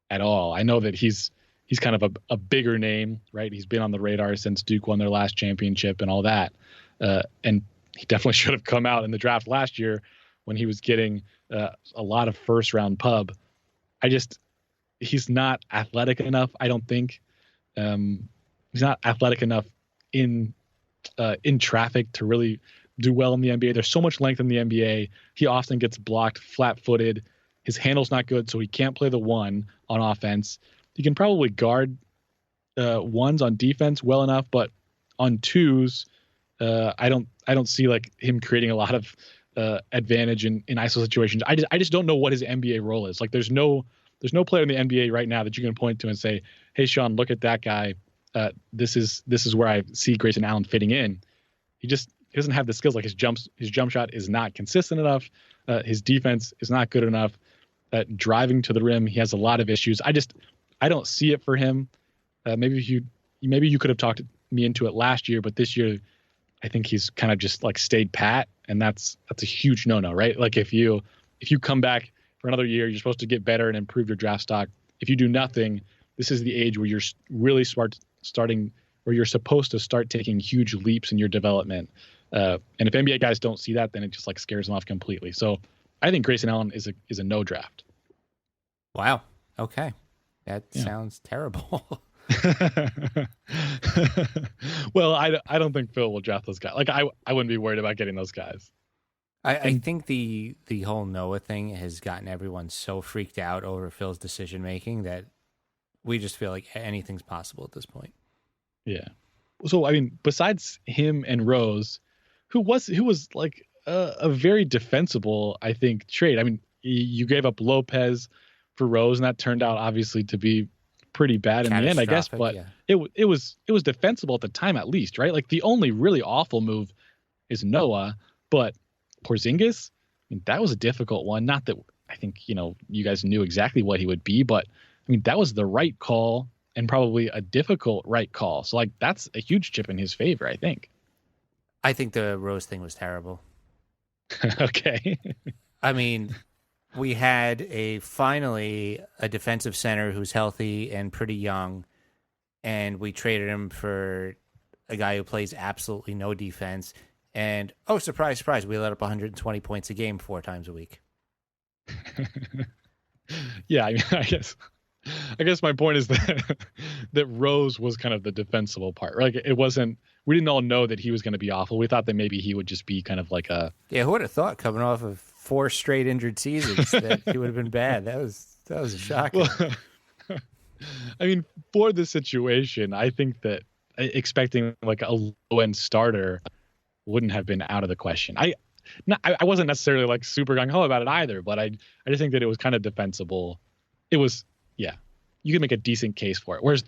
at all. I know that he's kind of a bigger name, right? He's been on the radar since Duke won their last championship and all that. And he definitely should have come out in the draft last year when he was getting a lot of first round pub. He's not athletic enough. I don't think he's not athletic enough in traffic to really do well in the NBA. There's so much length in the NBA. He often gets blocked flat footed. His handle's not good, so he can't play the one on offense. He can probably guard ones on defense well enough, but on twos, I don't see like him creating a lot of advantage in ISO situations. I just don't know what his NBA role is. Like there's no player in the NBA right now that you can point to and say, hey, Sean, look at that guy. This is where I see Grayson Allen fitting in. He doesn't have the skills. Like his jump shot is not consistent enough. His defense is not good enough. Driving to the rim, he has a lot of issues. I don't see it for him. Maybe you could have talked me into it last year, but this year I think he's kind of just like stayed pat, and that's a huge no-no, right? Like if you come back for another year, you're supposed to get better and improve your draft stock. If you do nothing, this is the age where you're really where you're supposed to start taking huge leaps in your development. And if NBA guys don't see that, then it just like scares them off completely. So I think Grayson Allen is a no draft. Wow. Okay. That sounds terrible. Well, I don't think Phil will draft those guys. Like I wouldn't be worried about getting those guys. I think the whole Noah thing has gotten everyone so freaked out over Phil's decision making that we just feel like anything's possible at this point. Yeah. So I mean, besides him and Rose, who was like a very defensible, I think, trade. I mean, you gave up Lopez for Rose, and that turned out obviously to be pretty bad in the end, I guess. But it was defensible at the time, at least, right? Like the only really awful move is Noah, but Porzingis, mean, that was a difficult one. Not that I think, you guys knew exactly what he would be, but I mean, that was the right call and probably a difficult right call. So like, that's a huge chip in his favor, I think. I think the Rose thing was terrible. Okay. I mean, we had finally a defensive center who's healthy and pretty young, and we traded him for a guy who plays absolutely no defense. And, oh, surprise, surprise, we let up 120 points a game 4 times a week. Yeah, I mean, I guess my point is that Rose was kind of the defensible part. Like, we didn't all know that he was going to be awful. We thought that maybe he would just be kind of like a... Yeah, who would have thought coming off of 4 straight injured seasons that he would have been bad? That was shocking. Well, I mean, for the situation, I think that expecting like a low-end starter wouldn't have been out of the question. I wasn't necessarily like super gung-ho about it either, but I just think that it was kind of defensible. It was, yeah, you can make a decent case for it. Whereas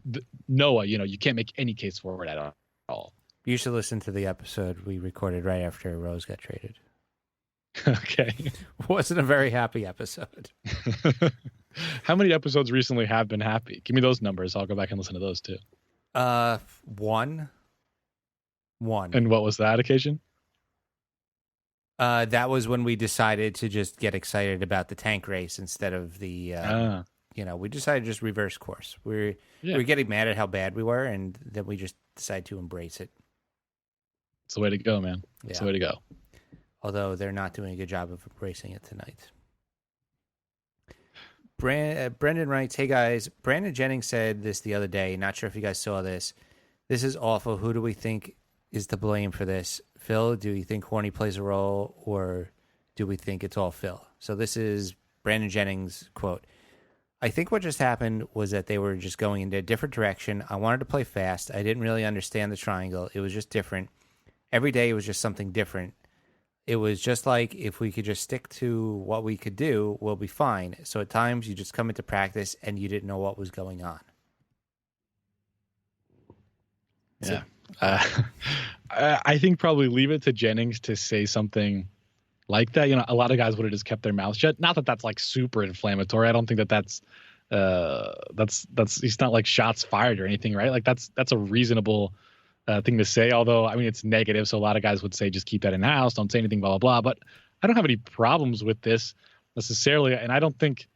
Noah, you can't make any case for it at all. You should listen to the episode we recorded right after Rose got traded. Okay. Wasn't a very happy episode. How many episodes recently have been happy? Give me those numbers. I'll go back and listen to those too. 1. And what was that occasion? That was when we decided to just get excited about the tank race instead of the, we decided to just reverse course. We were getting mad at how bad we were, and then we just decided to embrace it. It's the way to go, man. It's the way to go. Although they're not doing a good job of embracing it tonight. Brendan writes, hey guys, Brandon Jennings said this the other day. Not sure if you guys saw this. This is awful. Who do we think is to blame for this? Phil, do you think Horny plays a role, or do we think it's all Phil? So this is Brandon Jennings' quote. I think what just happened was that they were just going in a different direction. I wanted to play fast. I didn't really understand the triangle. It was just different. Every day it was just something different. It was just like, if we could just stick to what we could do, we'll be fine. So at times you just come into practice and you didn't know what was going on. Yeah. I think probably leave it to Jennings to say something like that. A lot of guys would have just kept their mouths shut. Not that that's like super inflammatory. I don't think that's it's not like shots fired or anything, right? Like that's a reasonable thing to say. Although, I mean, it's negative. So a lot of guys would say, just keep that in house. Don't say anything, blah, blah, blah. But I don't have any problems with this necessarily. And I don't think,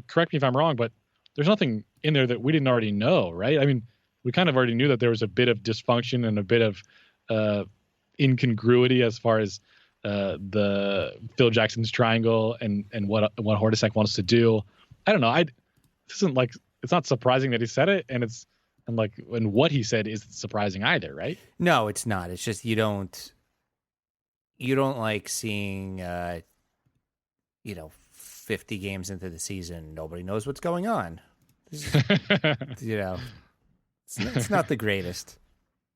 correct me if I'm wrong, but there's nothing in there that we didn't already know, right? I mean, we kind of already knew that there was a bit of dysfunction and a bit of incongruity as far as the Phil Jackson's triangle and what Hornacek wants to do. I don't know. It's not surprising that he said it, and what he said isn't surprising either, right? No, it's not. It's just you don't like seeing 50 games into the season, nobody knows what's going on. It's not the greatest.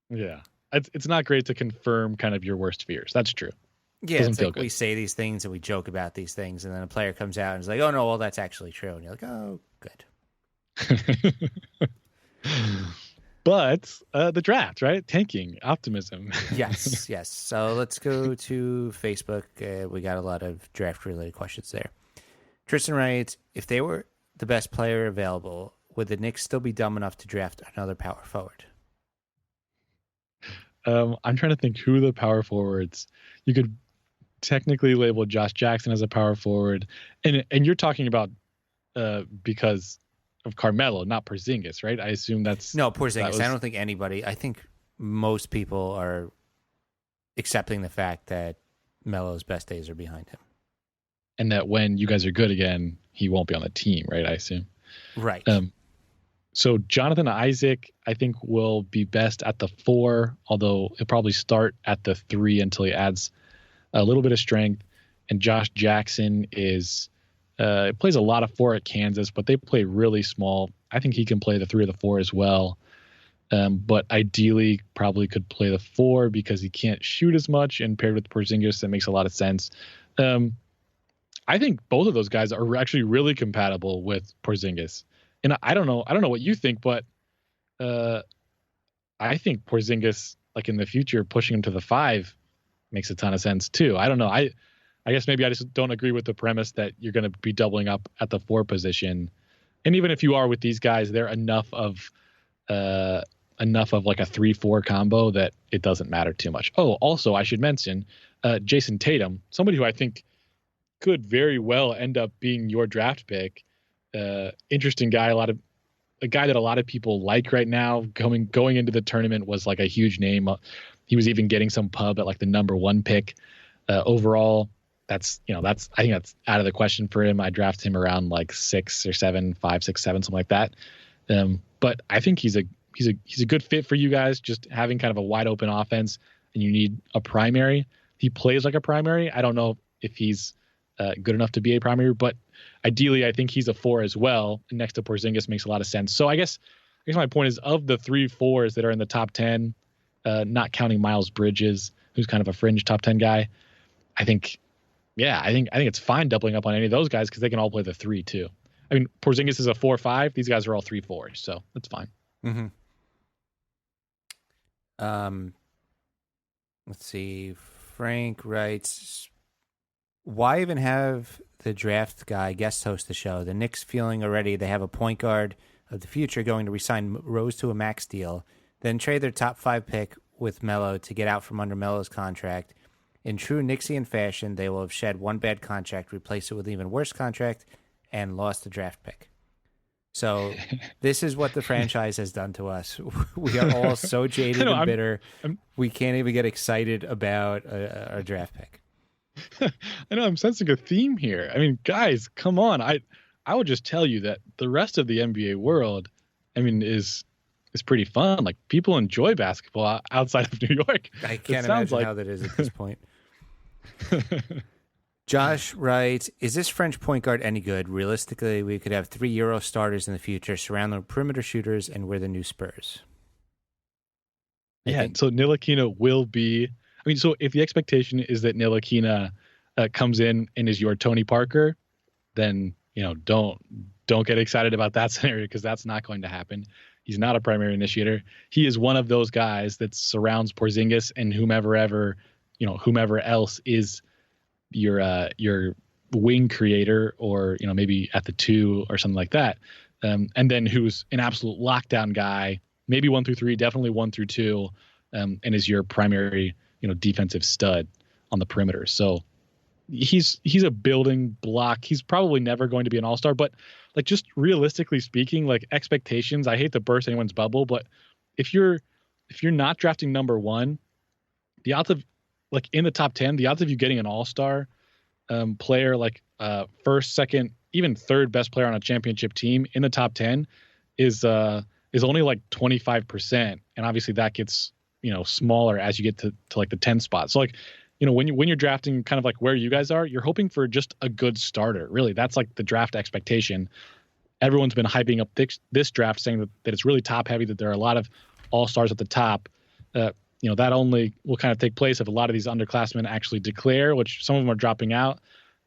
Yeah. It's not great to confirm kind of your worst fears. That's true. Yeah, it's like we say these things and we joke about these things, and then a player comes out and is like, oh, no, well, that's actually true. And you're like, oh, good. But the draft, right? Tanking, optimism. Yes. So let's go to Facebook. We got a lot of draft-related questions there. Tristan writes, if they were the best player available, would the Knicks still be dumb enough to draft another power forward? I'm trying to think who the power forwards. You could technically label Josh Jackson as a power forward, and you're talking about because of Carmelo, not Porzingis, right? I assume that's no Porzingis. I don't think anybody. I think most people are accepting the fact that Melo's best days are behind him, and that when you guys are good again, he won't be on the team, right? I assume, right? So Jonathan Isaac, I think, will be best at the 4, although he'll probably start at the 3 until he adds a little bit of strength. And Josh Jackson plays a lot of 4 at Kansas, but they play really small. I think he can play the 3 or the 4 as well. But ideally probably could play the 4 because he can't shoot as much, and paired with Porzingis, that makes a lot of sense. I think both of those guys are actually really compatible with Porzingis. And I don't know what you think, but I think Porzingis, like in the future, pushing him to the 5 makes a ton of sense too. I don't know. I guess maybe I just don't agree with the premise that you're going to be doubling up at the 4 position. And even if you are with these guys, they're enough of like a 3-4 combo that it doesn't matter too much. Oh, also I should mention Jason Tatum, somebody who I think could very well end up being your draft pick. Interesting guy, a guy that a lot of people like right now. Going into the tournament was like a huge name. He was even getting some pub at like the number 1 pick overall. I think that's out of the question for him. I drafted him around like 6 or 7, 5, 6, 7, something like that. But I think he's a good fit for you guys. Just having kind of a wide open offense, and you need a primary. He plays like a primary. I don't know if he's good enough to be a primary, but ideally, I think he's a 4 as well. And next to Porzingis makes a lot of sense. So I guess my point is, of the 3-4s that are in the top 10, not counting Miles Bridges, who's kind of a fringe top 10 guy, I think it's fine doubling up on any of those guys because they can all play the 3 too. I mean, Porzingis is a 4-5. These guys are all 3-4, so that's fine. Mm-hmm. Let's see. Frank writes, why even have the draft guy guest host the show? The Knicks feeling already they have a point guard of the future going to resign Rose to a max deal, then trade their top 5 pick with Melo to get out from under Melo's contract. In true Knicksian fashion, they will have shed one bad contract, replaced it with an even worse contract, and lost the draft pick. So this is what the franchise has done to us. We are all so jaded and bitter. We can't even get excited about a draft pick. I know I'm sensing a theme here. I mean, guys, come on. I would just tell you that the rest of the NBA world, I mean, is pretty fun. Like, people enjoy basketball outside of New York. I can't imagine how that is at this point. Josh writes, is this French point guard any good? Realistically, we could have 3 Euro starters in the future, surround them with perimeter shooters, and we're the new Spurs. So Ntilikina will be... I mean, so if the expectation is that Ntilikina comes in and is your Tony Parker, then, don't get excited about that scenario, because that's not going to happen. He's not a primary initiator. He is one of those guys that surrounds Porzingis and whomever else is your wing creator, or maybe at the 2 or something like that, and then who's an absolute lockdown guy, maybe 1 through 3, definitely 1 through 2, and is your primary defensive stud on the perimeter. So he's a building block. He's probably never going to be an all-star, but like, just realistically speaking, like, expectations, I hate to burst anyone's bubble, but if you're not drafting number 1, the odds of, like, in the top 10, the odds of you getting an all-star player, like first, second, even third best player on a championship team in the top 10 is only like 25%. And obviously that gets, smaller as you get to like the 10 spot. So, like, when you're drafting kind of like where you guys are, you're hoping for just a good starter. Really, that's like the draft expectation. Everyone's been hyping up this draft, saying that it's really top heavy, that there are a lot of all-stars at the top. That only will kind of take place if a lot of these underclassmen actually declare, which some of them are dropping out.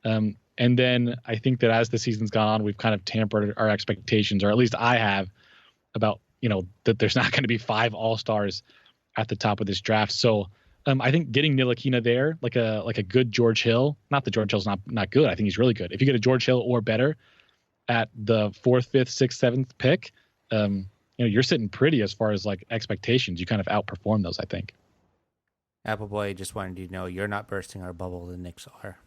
And then I think that as the season's gone on, we've kind of tempered our expectations, or at least I have, about, that there's not going to be 5 all-stars at the top of this draft. So I think getting Ntilikina there, like a good George Hill, not that George Hill's not good. I think he's really good. If you get a George Hill or better at the 4th, 5th, 6th, 7th pick, you're sitting pretty as far as like expectations. You kind of outperform those, I think. Appleboy just wanted you to know you're not bursting our bubble. The Knicks are.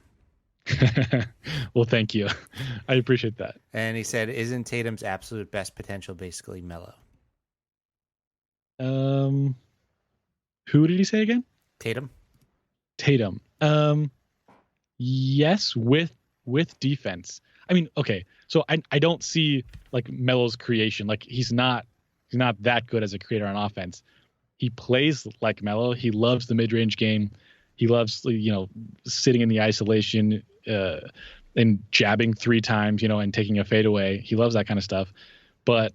Well, thank you. I appreciate that. And he said, isn't Tatum's absolute best potential basically Melo? Who did he say again? Tatum. Yes, with defense. I mean, okay, so I don't see like Melo's creation. Like, he's not that good as a creator on offense. He plays like Melo. He loves the mid-range game. He loves, sitting in the isolation and jabbing 3 times, and taking a fadeaway. He loves that kind of stuff. But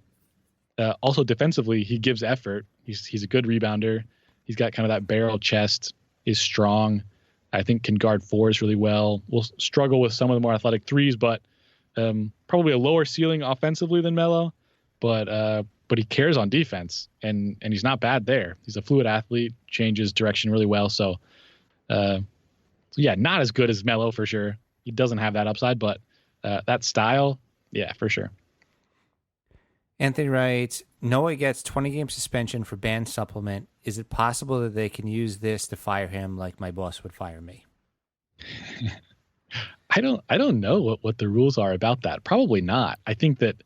also defensively, he gives effort. He's a good rebounder. He's got kind of that barrel chest, is strong. I think can guard 4s really well. Will struggle with some of the more athletic 3s, but probably a lower ceiling offensively than Melo. But he cares on defense, and he's not bad there. He's a fluid athlete, changes direction really well. So So yeah, not as good as Melo for sure. He doesn't have that upside, but that style, yeah, for sure. Anthony writes, Noah gets 20-game suspension for banned supplement. Is it possible that they can use this to fire him like my boss would fire me? I don't know what the rules are about that. Probably not. I think that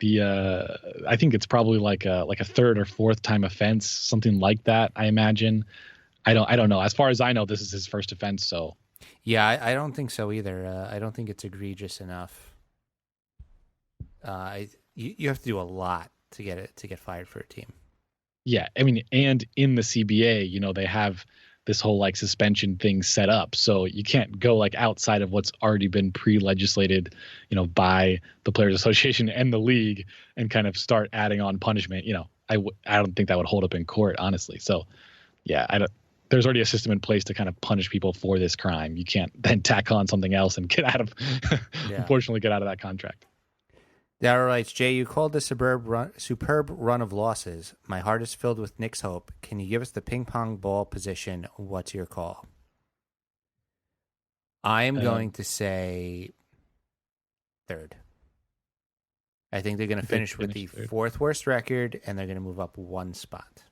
I think it's probably like a third or fourth time offense, something like that. I imagine. I don't know. As far as I know, this is his first offense. So yeah, I don't think so either. I don't think it's egregious enough. You have to do a lot to get fired for a team. yeah, I mean, and in the CBA, they have this whole like suspension thing set up, so you can't go like outside of what's already been pre-legislated, by the Players Association and the league, and kind of start adding on punishment. I don't think that would hold up in court, honestly. So, yeah, there's already a system in place to kind of punish people for this crime. You can't then tack on something else and get out of, unfortunately, get out of that contract. Darryl writes, Jay, you called the superb run of losses. My heart is filled with Knicks hope. Can you give us the ping pong ball position? What's your call? I am going to say third. I think they're going to finish with the third. fourth worst record, and they're going to move up one spot.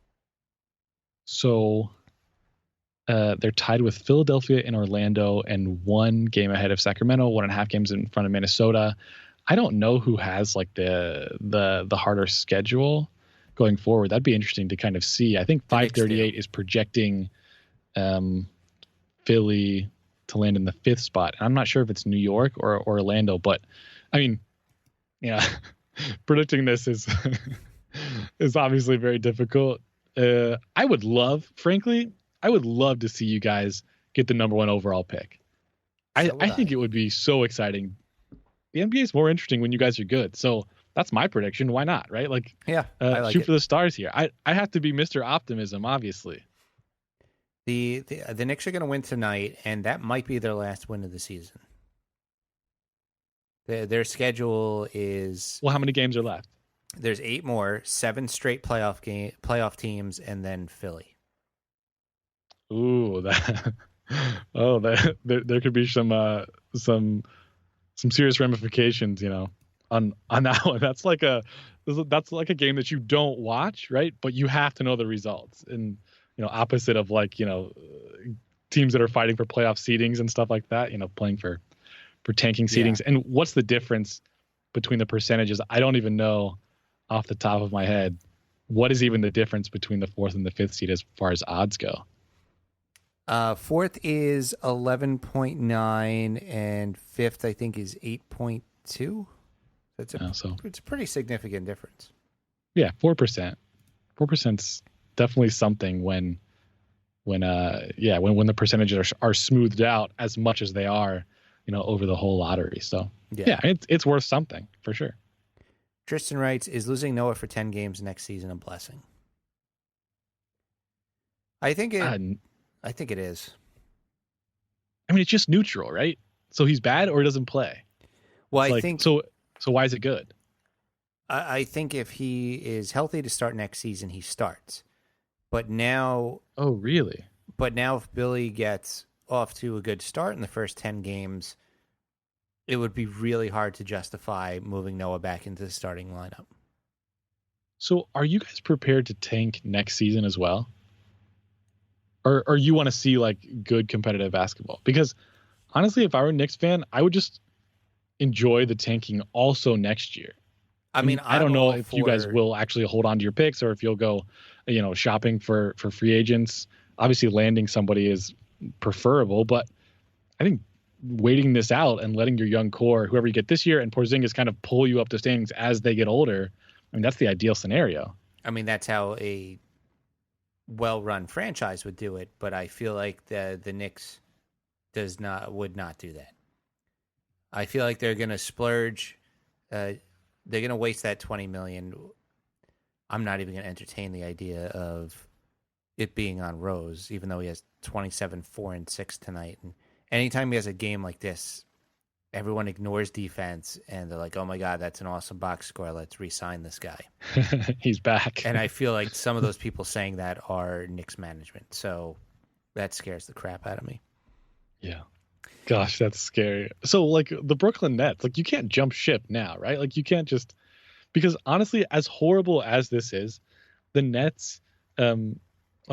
So they're tied with Philadelphia and Orlando, and 1 game ahead of Sacramento, 1.5 games in front of Minnesota. I don't know who has like the harder schedule going forward. That'd be interesting to kind of see. I think 538 is projecting Philly to land in the 5th spot. And I'm not sure if it's New York or Orlando, but I mean, predicting this is is obviously very difficult. I would love to see you guys get the number 1 overall pick. I think it would be so exciting. The NBA is more interesting when you guys are good. So that's my prediction. Why not? Right? Like, yeah, I like shoot it. for the stars here. I have to be Mr. Optimism, obviously. The Knicks are going to win tonight, and that might be their last win of the season. Their schedule is... Well, how many games are left? There's 8 more, 7 straight playoff teams, and then Philly. Ooh, there could be some serious ramifications, on that one. That's like a game that you don't watch, right? But you have to know the results, and opposite of like teams that are fighting for playoff seedings and stuff like that, playing for tanking seedings. Yeah. And what's the difference between the percentages? I don't even know off the top of my head. What is even the difference between the 4th and the 5th seed as far as odds go? 4th is 11.9 and 5th I think is 8.2. It's a pretty significant difference. Yeah, 4%. 4%'s definitely something when the percentages are smoothed out as much as they are, over the whole lottery. So yeah, it's worth something for sure. Tristan writes, is losing Noah for 10 games next season a blessing? I think it is. I mean, it's just neutral, right? So he's bad or he doesn't play. Well, I think so. So why is it good? I think if he is healthy to start next season, he starts. But now... Oh, really? But now if Billy gets off to a good start in the first 10 games, it would be really hard to justify moving Noah back into the starting lineup. So are you guys prepared to tank next season as well? Or you want to see like good competitive basketball? Because honestly, if I were a Knicks fan, I would just enjoy the tanking also next year. I mean, I don't know if you guys will actually hold on to your picks or if you'll go, shopping for free agents. Obviously, landing somebody is preferable, but I think waiting this out and letting your young core, whoever you get this year, and Porzingis kind of pull you up the standings as they get older. I mean, that's the ideal scenario. I mean, that's how a well-run franchise would do it, but I feel like the Knicks would not do that. I feel like they're going to splurge. They're going to waste that $20 million. I'm not even going to entertain the idea of it being on Rose, even though he has 27, 4, and 6 tonight. And anytime he has a game like this, everyone ignores defense, and they're like, oh, my God, that's an awesome box score. Let's re-sign this guy. He's back. And I feel like some of those people saying that are Knicks management. So that scares the crap out of me. Yeah. Gosh, that's scary. So like the Brooklyn Nets, like you can't jump ship now, right? Like you can't just, because honestly, as horrible as this is, the Nets, oh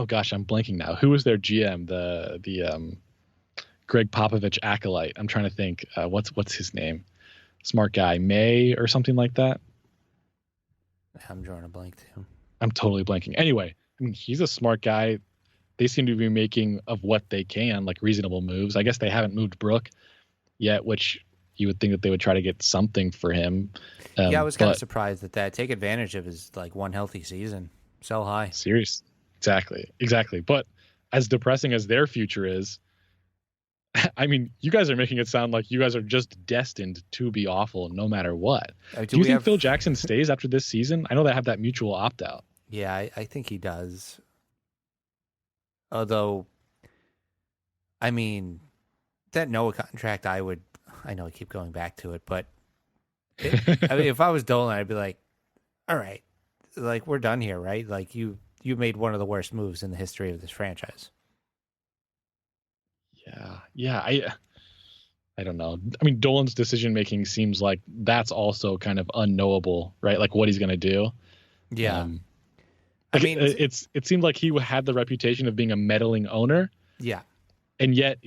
gosh, I'm blanking now. Who was their GM? The Greg Popovich acolyte. I'm trying to think. What's his name? Smart guy, May or something like that. I'm drawing a blank too. I'm totally blanking. Anyway, I mean, he's a smart guy. They seem to be making of what they can, like reasonable moves. I guess they haven't moved Brook yet, which you would think that they would try to get something for him. Yeah, I was kind of surprised at that. Take advantage of his like one healthy season. Sell high. Serious. Exactly. But as depressing as their future is, I mean, you guys are making it sound like you guys are just destined to be awful no matter what. Do you think Phil Jackson stays after this season? I know they have that mutual opt-out. Yeah, I think he does. Although, I mean, that Noah contract, I know I keep going back to it, but I mean, if I was Dolan, I'd be like, all right, like we're done here, right? Like you made one of the worst moves in the history of this franchise. Yeah. I don't know. I mean, Dolan's decision making seems like that's also kind of unknowable, right? Like what he's going to do. Yeah. I mean, it seemed like he had the reputation of being a meddling owner. Yeah. And yet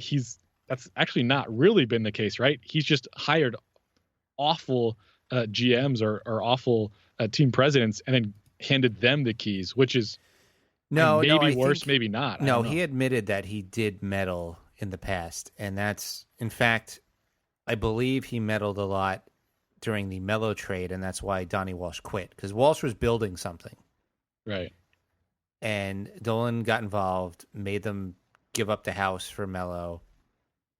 that's actually not really been the case, right? He's just hired awful GMs or awful team presidents and then handed them the keys, which is maybe worse, maybe not. No, he admitted that he did meddle in the past. And that's, in fact, I believe he meddled a lot during the Melo trade, and that's why Donnie Walsh quit, because Walsh was building something. Right. And Dolan got involved, made them give up the house for Melo.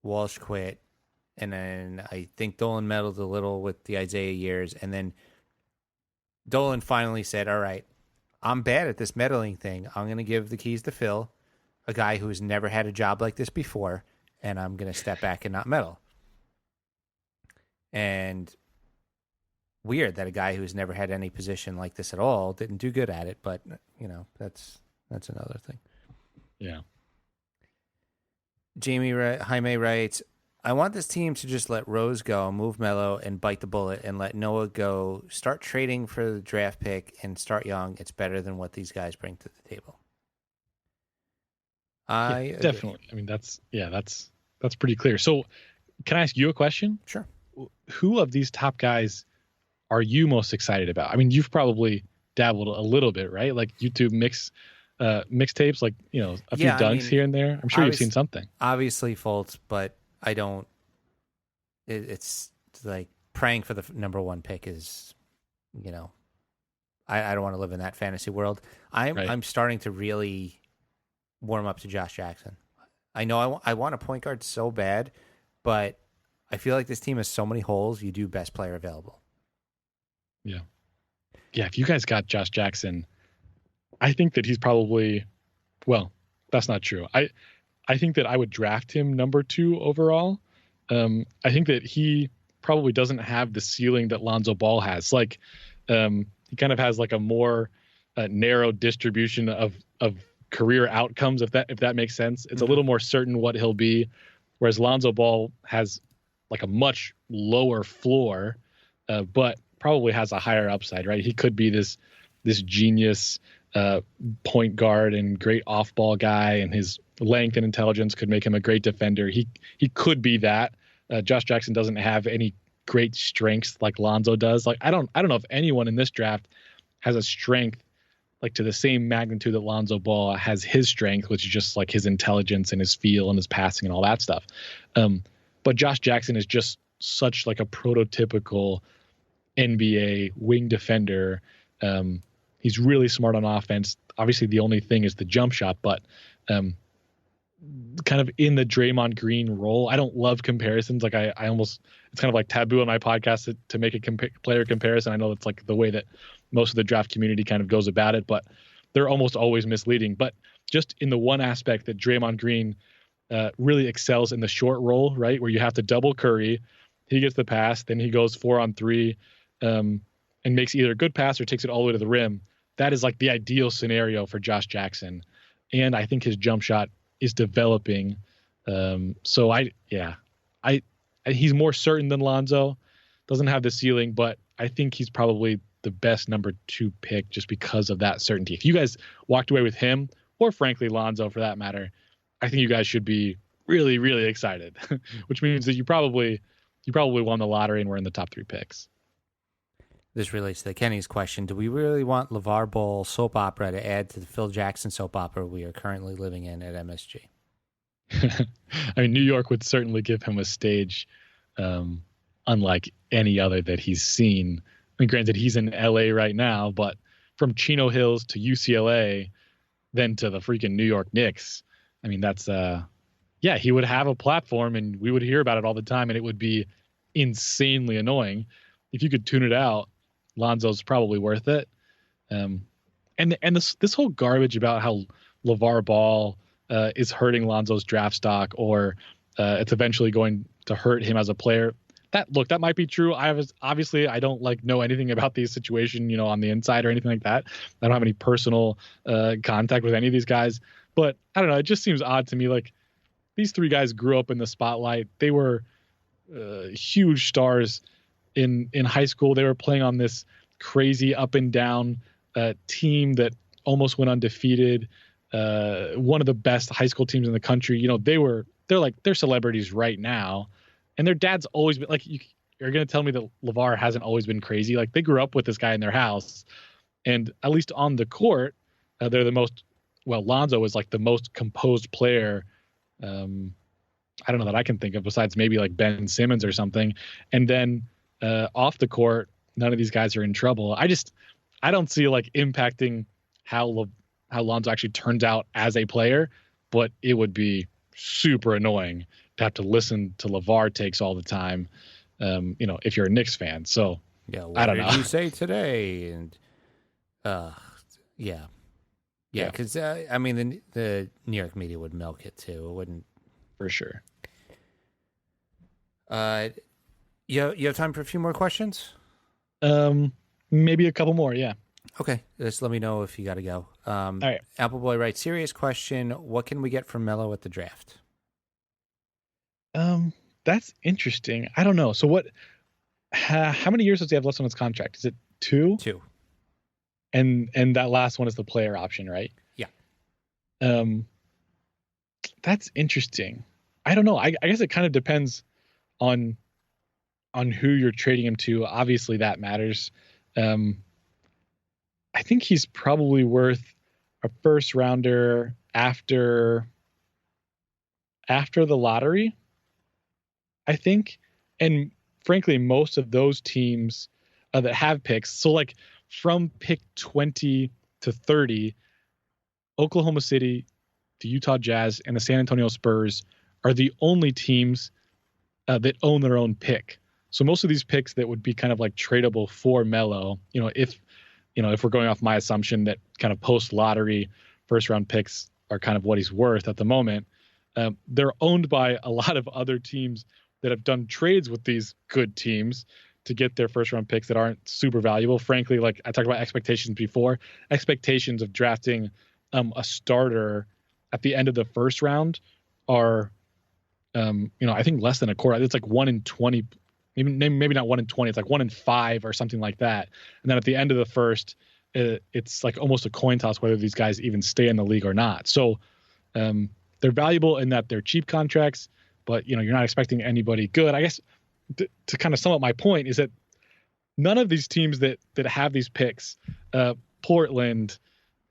Walsh quit. And then I think Dolan meddled a little with the Isaiah years. And then Dolan finally said, all right, I'm bad at this meddling thing. I'm going to give the keys to Phil, a guy who's never had a job like this before, and I'm going to step back and not meddle. And weird that a guy who's never had any position like this at all didn't do good at it, but that's another thing. Yeah. Jaime writes, I want this team to just let Rose go, move Melo, and bite the bullet, and let Noah go. Start trading for the draft pick and start young. It's better than what these guys bring to the table. I definitely. I mean, that's pretty clear. So, can I ask you a question? Sure. Who of these top guys are you most excited about? I mean, you've probably dabbled a little bit, right? Like YouTube mixtapes, like, a few dunks here and there. I'm sure you've seen something. Obviously Fultz, but I don't. It's like praying for the number one pick is, I don't want to live in that fantasy world. I'm starting to really warm up to Josh Jackson. I know I want a point guard so bad, but I feel like this team has so many holes. You do best player available. Yeah. If you guys got Josh Jackson, I think that he's probably, well, that's not true. I think that I would draft him number 2 overall. I think that he probably doesn't have the ceiling that Lonzo Ball has. Like, he kind of has like a more narrow distribution of career outcomes, if that makes sense. It's a little more certain what he'll be, whereas Lonzo Ball has like a much lower floor, but probably has a higher upside, right? He could be this genius point guard and great off-ball guy, and his length and intelligence could make him a great defender. He could be that. Josh Jackson doesn't have any great strengths like Lonzo does. Like I don't know if anyone in this draft has a strength like to the same magnitude that Lonzo Ball has his strength, which is just like his intelligence and his feel and his passing and all that stuff. But Josh Jackson is just such like a prototypical NBA wing defender. He's really smart on offense. Obviously, the only thing is the jump shot, but kind of in the Draymond Green role. I don't love comparisons. Like I almost, it's kind of like taboo on my podcast to make a player comparison. I know it's like the way that most of the draft community kind of goes about it, but they're almost always misleading. But just in the one aspect that Draymond Green really excels in the short roll, right, where you have to double Curry, he gets the pass, then he goes 4-on-3 and makes either a good pass or takes it all the way to the rim. That is like the ideal scenario for Josh Jackson. And I think his jump shot is developing So he's more certain than Lonzo. Doesn't have the ceiling, but I think he's probably the best number 2 pick just because of that certainty. If you guys walked away with him, or frankly Lonzo for that matter, I think you guys should be really, really excited, which means that you probably won the lottery and we're in the top 3 picks. This relates to Kenny's question. Do we really want LeVar Ball soap opera to add to the Phil Jackson soap opera we are currently living in at MSG? I mean, New York would certainly give him a stage unlike any other that he's seen. I mean, granted, he's in LA right now, but from Chino Hills to UCLA, then to the freaking New York Knicks. I mean, that's he would have a platform and we would hear about it all the time and it would be insanely annoying. If you could tune it out, Lonzo's probably worth it. And this whole garbage about how LeVar Ball is hurting Lonzo's draft stock or it's eventually going to hurt him as a player. That might be true. I don't know anything about the situation, on the inside or anything like that. I don't have any personal contact with any of these guys, but I don't know. It just seems odd to me. Like these 3 guys grew up in the spotlight. They were huge stars in high school. They were playing on this crazy up and down team that almost went undefeated. One of the best high school teams in the country. They're celebrities right now. And their dad's always been like, you're going to tell me that LeVar hasn't always been crazy. Like they grew up with this guy in their house and at least on the court, they're Lonzo is like the most composed player. I don't know that I can think of besides maybe like Ben Simmons or something. And then off the court, none of these guys are in trouble. I don't see like impacting how Lonzo actually turns out as a player, but it would be super annoying to have to listen to LeVar takes all the time, if you're a Knicks fan. So What I don't know. did you say today? And because I mean the New York media would milk it too. It wouldn't For sure. You have time for a few more questions? Maybe a couple more. Yeah. Okay, just let me know if you got to go. All right. Appleboy writes, serious question. What can we get from Melo at the draft? That's interesting. I don't know. So how many years does he have left on his contract? Is it 2? 2. And that last one is the player option, right? Yeah. That's interesting. I don't know. I guess it kind of depends on who you're trading him to. Obviously that matters. I think he's probably worth a first rounder after the lottery, I think. And frankly, most of those teams that have picks, so like from pick 20 to 30, Oklahoma City, the Utah Jazz, and the San Antonio Spurs are the only teams that own their own pick. So most of these picks that would be kind of like tradable for Melo, if we're going off my assumption that kind of post lottery first round picks are kind of what he's worth at the moment, they're owned by a lot of other teams that have done trades with these good teams to get their first round picks that aren't super valuable. Frankly, like I talked about expectations before, expectations of drafting a starter at the end of the first round are, I think less than a quarter. It's like 1 in 20, maybe not 1 in 20. It's like 1 in 5 or something like that. And then at the end of the first, it's like almost a coin toss whether these guys even stay in the league or not. So they're valuable in that they're cheap contracts, but you're not expecting anybody good. I guess to kind of sum up my point is that none of these teams that have these picks, Portland,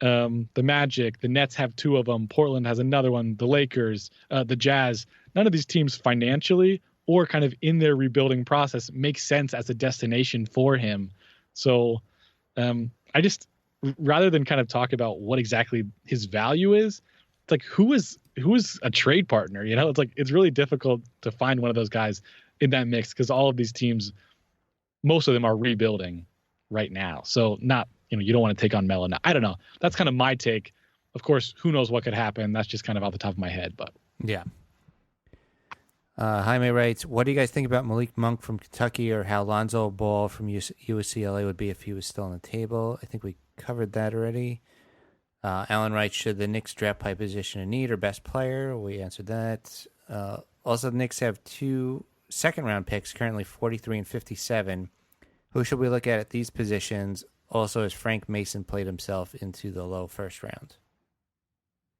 the Magic, the Nets have 2 of them. Portland has another one. The Lakers, the Jazz. None of these teams financially or kind of in their rebuilding process make sense as a destination for him. So I just, rather than kind of talk about what exactly his value is, it's like who is a trade partner? It's like it's really difficult to find one of those guys in that mix because all of these teams, most of them are rebuilding right now. So not, you don't want to take on Melo now. I don't know. That's kind of my take. Of course, who knows what could happen? That's just kind of off the top of my head, but yeah. Jaime writes, what do you guys think about Malik Monk from Kentucky or how Lonzo Ball from UCLA would be if he was still on the table? I think we covered that already. Alan writes, should the Knicks draft by position of need or best player? We answered that. Also, the Knicks have 2 second-round picks, currently 43 and 57. Who should we look at these positions? Also, as Frank Mason played himself into the low first round.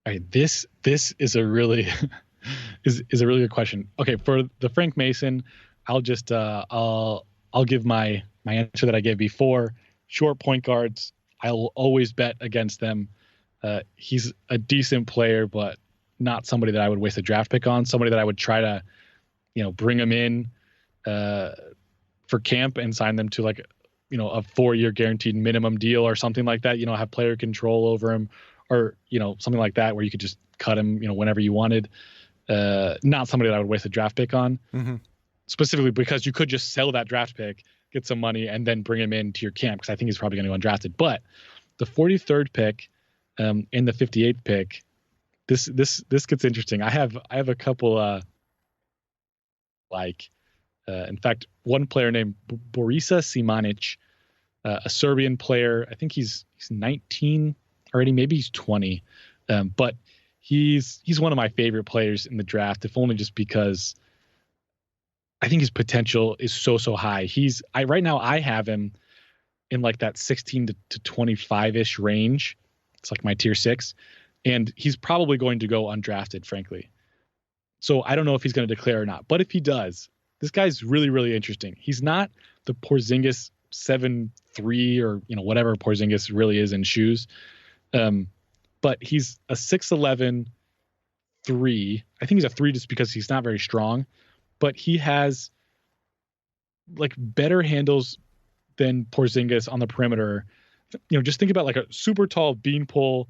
All right, this is a really is a really good question. Okay, for the Frank Mason, I'll just I'll give my answer that I gave before. Short point guards, I will always bet against them. He's a decent player, but not somebody that I would waste a draft pick on. Somebody that I would try to, bring him in for camp and sign them to like, a 4-year guaranteed minimum deal or something like that. Have player control over him, or something like that where you could just cut him, whenever you wanted. Not somebody that I would waste a draft pick on, specifically because you could just sell that draft pick, get some money, and then bring him into your camp, because I think he's probably going to go undrafted. But the 43rd pick and the 58th pick, this gets interesting. I have a couple in fact, one player named Borisa Simanic, a Serbian player. I think he's 19 already, maybe he's 20, but he's one of my favorite players in the draft, if only just because I think his potential is so high. Right now I have him in like that 16 to 25-ish range. It's like my tier 6, and he's probably going to go undrafted, frankly. So I don't know if he's going to declare or not, but if he does, this guy's really, really interesting. He's not the Porzingis 7'3" or whatever Porzingis really is in shoes, but he's a 6'11" 3. I think he's a 3 just because he's not very strong, but he has like better handles than Porzingis on the perimeter. Just think about like a super tall beanpole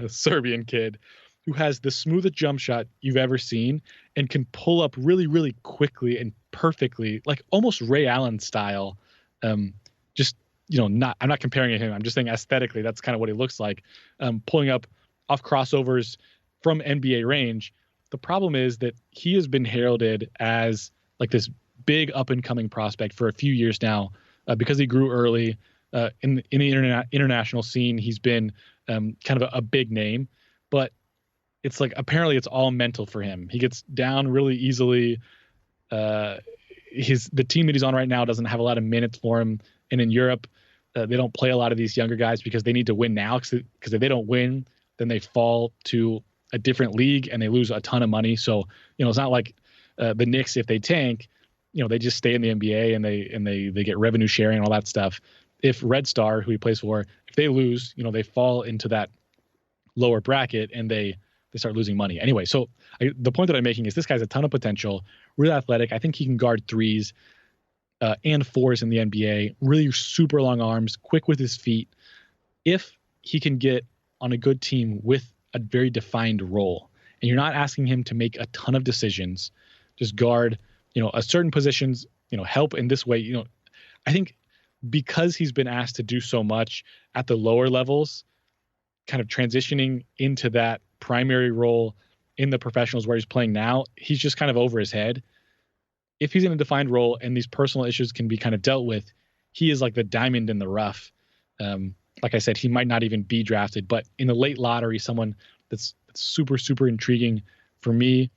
Serbian kid who has the smoothest jump shot you've ever seen and can pull up really, really quickly and perfectly, like almost Ray Allen style. I'm not comparing him. I'm just saying aesthetically, that's kind of what he looks like. Pulling up off crossovers from NBA range. The problem is that he has been heralded as like this big up and coming prospect for a few years now, because he grew early in the international scene. He's been kind of a big name, but it's like apparently it's all mental for him. He gets down really easily. The team that he's on right now doesn't have a lot of minutes for him, and in Europe, they don't play a lot of these younger guys because they need to win now. Because if they don't win, then they fall to a different league and they lose a ton of money. So it's not like the Knicks, if they tank, they just stay in the NBA and they get revenue sharing and all that stuff. If Red Star, who he plays for, if they lose, they fall into that lower bracket and they start losing money. Anyway, so the point that I'm making is this guy's a ton of potential, really athletic. I think he can guard 3s and 4s in the NBA, really super long arms, quick with his feet. If he can get on a good team with a very defined role, and you're not asking him to make a ton of decisions, just guard, a certain positions, help in this way. I think because he's been asked to do so much at the lower levels, kind of transitioning into that primary role in the professionals where he's playing now, he's just kind of over his head. If he's in a defined role and these personal issues can be kind of dealt with, he is like the diamond in the rough. Like I said, he might not even be drafted, but in the late lottery, someone that's super, super intriguing for me.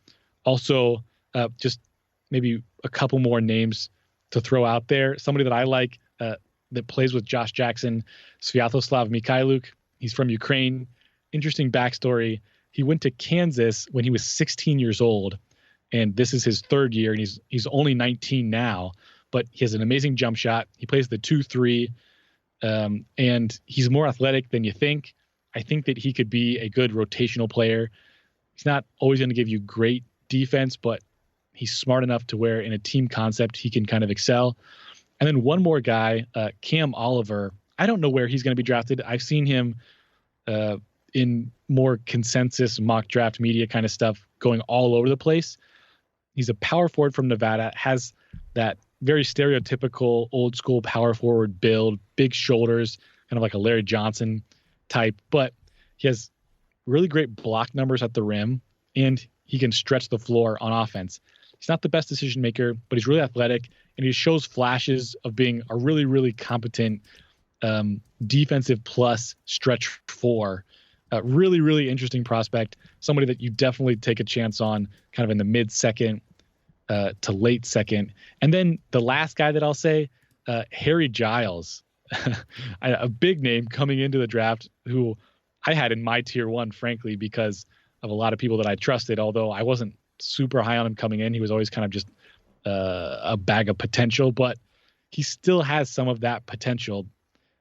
Also, just maybe a couple more names to throw out there. Somebody that I like that plays with Josh Jackson, Sviatoslav Mikhailuk. He's from Ukraine. Interesting backstory. He went to Kansas when he was 16 years old, and this is his 3rd year, and he's only 19 now, but he has an amazing jump shot. He plays the 2-3, and he's more athletic than you think. I think that he could be a good rotational player. He's not always going to give you great defense, but he's smart enough to where in a team concept he can kind of excel. And then one more guy, Cam Oliver. I don't know where he's going to be drafted. I've seen him in more consensus mock draft media kind of stuff going all over the place. He's a power forward from Nevada, has that very stereotypical old school power forward build, big shoulders, kind of like a Larry Johnson type, but he has really great block numbers at the rim, and he can stretch the floor on offense. He's not the best decision maker, but he's really athletic, and he shows flashes of being a really, really competent defensive plus stretch 4. Really, really interesting prospect. Somebody that you definitely take a chance on, kind of in the mid-second to late second. And then the last guy that I'll say, Harry Giles, a big name coming into the draft who I had in my tier 1, frankly, because of a lot of people that I trusted, although I wasn't super high on him coming in. He was always kind of just a bag of potential, but he still has some of that potential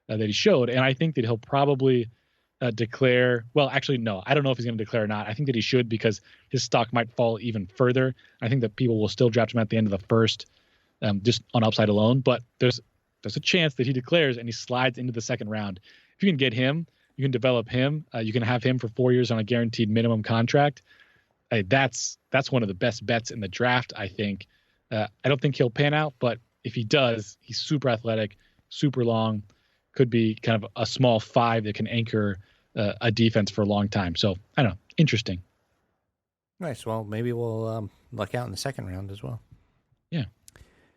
that he showed. And I think that he'll probably declare. Well, actually, no, I don't know if he's going to declare or not. I think that he should, because his stock might fall even further. I think that people will still draft him at the end of the first, just on upside alone. But there's a chance that he declares and he slides into the second round. If you can get him, you can develop him. You can have him for 4 years on a guaranteed minimum contract. That's one of the best bets in the draft, I think. I don't think he'll pan out, but if he does, he's super athletic, super long, could be kind of a small 5 that can anchor a defense for a long time. So I don't know, interesting. Nice. Well, maybe we'll luck out in the second round as well. Yeah,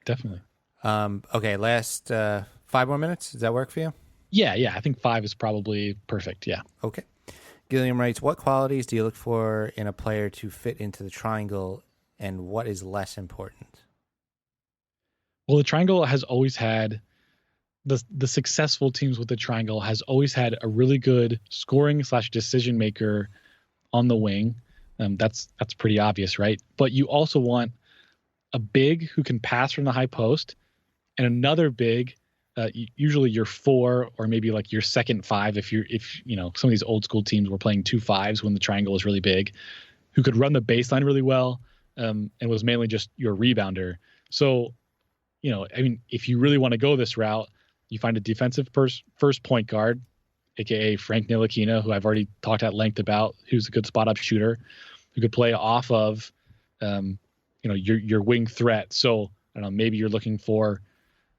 definitely. Okay, last 5 more minutes. Does that work for you? Yeah. I think 5 is probably perfect. Yeah. Okay. Gilliam writes, what qualities do you look for in a player to fit into the triangle, and what is less important? Well, the triangle has always had the successful teams with the triangle has always had a really good scoring / decision maker on the wing. That's pretty obvious, right? But you also want a big who can pass from the high post, and another big, usually your 4 or maybe like your second 5. If you know, some of these old school teams were playing 2 5s when the triangle was really big, who could run the baseline really well, and was mainly just your rebounder. So, you know, I mean, if you really want to go this route, you find a defensive first point guard, aka Frank Ntilikina, who I've already talked at length about, who's a good spot up shooter, who could play off of, you know, your wing threat. So I don't know, maybe you're looking for,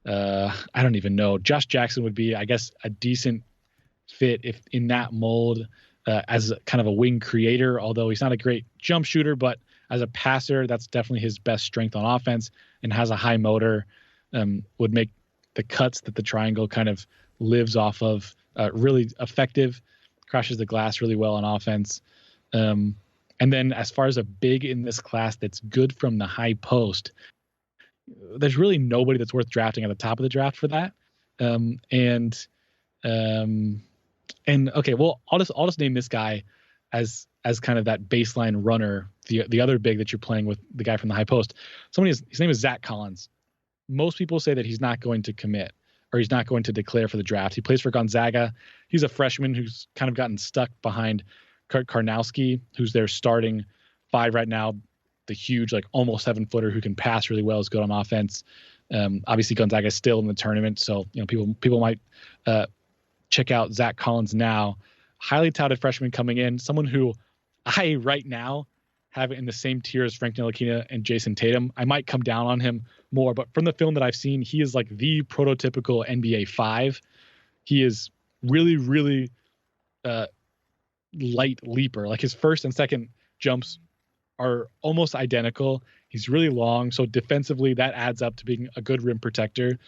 I don't even know. Josh Jackson would be, I guess, a decent fit if in that mold, as kind of a wing creator, although he's not a great jump shooter, but as a passer, that's definitely his best strength on offense, and has a high motor, would make the cuts that the triangle kind of lives off of really effective, crashes the glass really well on offense. And then as far as a big in this class that's good from the high post, there's really nobody that's worth drafting at the top of the draft for that. And okay, well, I'll just name this guy as kind of that baseline runner, the other big that you're playing with, the guy from the high post. His name is Zach Collins. Most people say that he's not going to commit, or he's not going to declare for the draft. He plays for Gonzaga. He's a freshman who's kind of gotten stuck behind Kurt Karnowski, who's their starting 5 right now. The huge, like almost 7-footer who can pass really well, is good on offense. Obviously Gonzaga is still in the tournament, so you know people might check out Zach Collins now. Highly touted freshman coming in, someone who I right now have in the same tier as Frank Ntilikina and Jason Tatum. I might come down on him more, but from the film that I've seen, he is like the prototypical NBA 5. He is really, really light leaper. Like his first and second jumps are almost identical. He's really long, so defensively that adds up to being a good rim protector.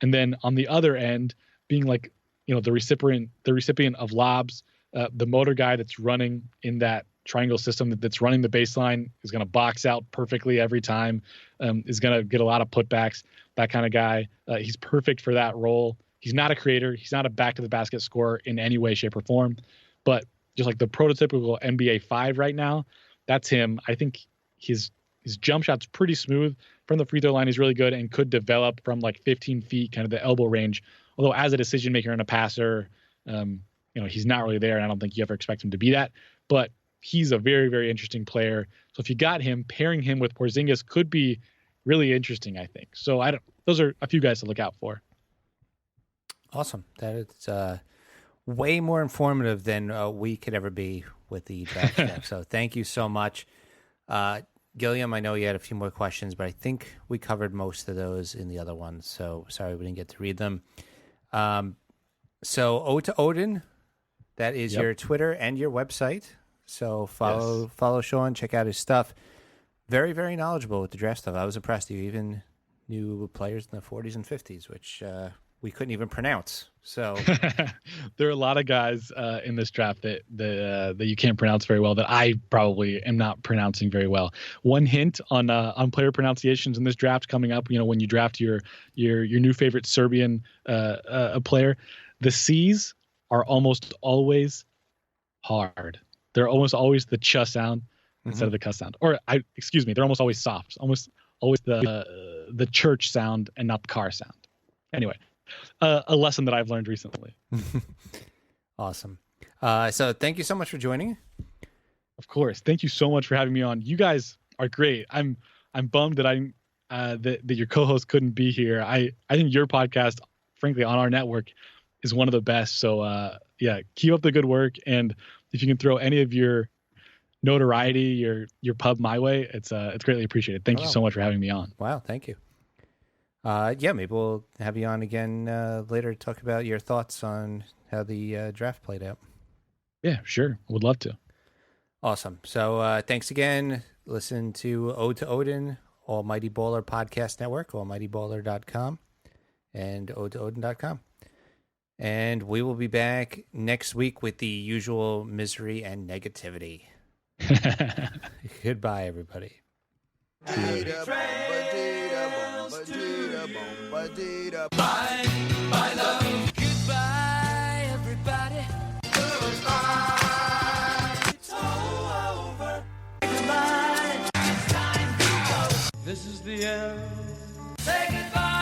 And then on the other end, being like, you know, the recipient of lobs, the motor guy that's running in that triangle system that's running the baseline, is going to box out perfectly every time, is going to get a lot of putbacks, that kind of guy. He's perfect for that role. He's not a creator. He's not a back to the basket scorer in any way, shape, or form, but just like the prototypical NBA 5 right now, that's him. I think his jump shot's pretty smooth from the free throw line. He's really good and could develop from like 15 feet, kind of the elbow range. Although as a decision maker and a passer, you know, he's not really there, and I don't think you ever expect him to be that. But he's a very, very interesting player. So if you got him, pairing him with Porzingis could be really interesting, I think. So those are a few guys to look out for. Awesome. That is way more informative than we could ever be with the draft stuff. So thank you so much. Gilliam, I know you had a few more questions, but I think we covered most of those in the other ones. So sorry we didn't get to read them. So Ode to Oden, that is your Twitter and your website. So follow Sean, check out his stuff. Very, very knowledgeable with the draft stuff. I was impressed. You even knew players in the 40s and 50s, which we couldn't even pronounce. So there are a lot of guys in this draft that you can't pronounce very well, that I probably am not pronouncing very well. One hint on player pronunciations in this draft coming up, when you draft your new favorite Serbian player, the C's are almost always hard. They're almost always the ch sound instead of the cuss sound. Or they're almost always soft. Almost always the church sound and not the car sound. Anyway, a lesson that I've learned recently. Awesome. So thank you so much for joining. Of course. Thank you so much for having me on. You guys are great. I'm bummed that that your co-host couldn't be here. I think your podcast, frankly, on our network is one of the best. So yeah, keep up the good work. And if you can throw any of your notoriety, your pub my way, it's greatly appreciated. Thank you so much for having me on. Wow. Thank you. Yeah, maybe we'll have you on again later to talk about your thoughts on how the draft played out. Yeah, sure. Would love to. Awesome. So thanks again. Listen to Ode to Oden, Almighty Baller Podcast Network, almightyballer.com, and odetoden.com. And we will be back next week with the usual misery and negativity. Goodbye, everybody. Bye, love. Goodbye, everybody. Goodbye. It's all over. Goodbye. It's time to go. This is the end. Say goodbye.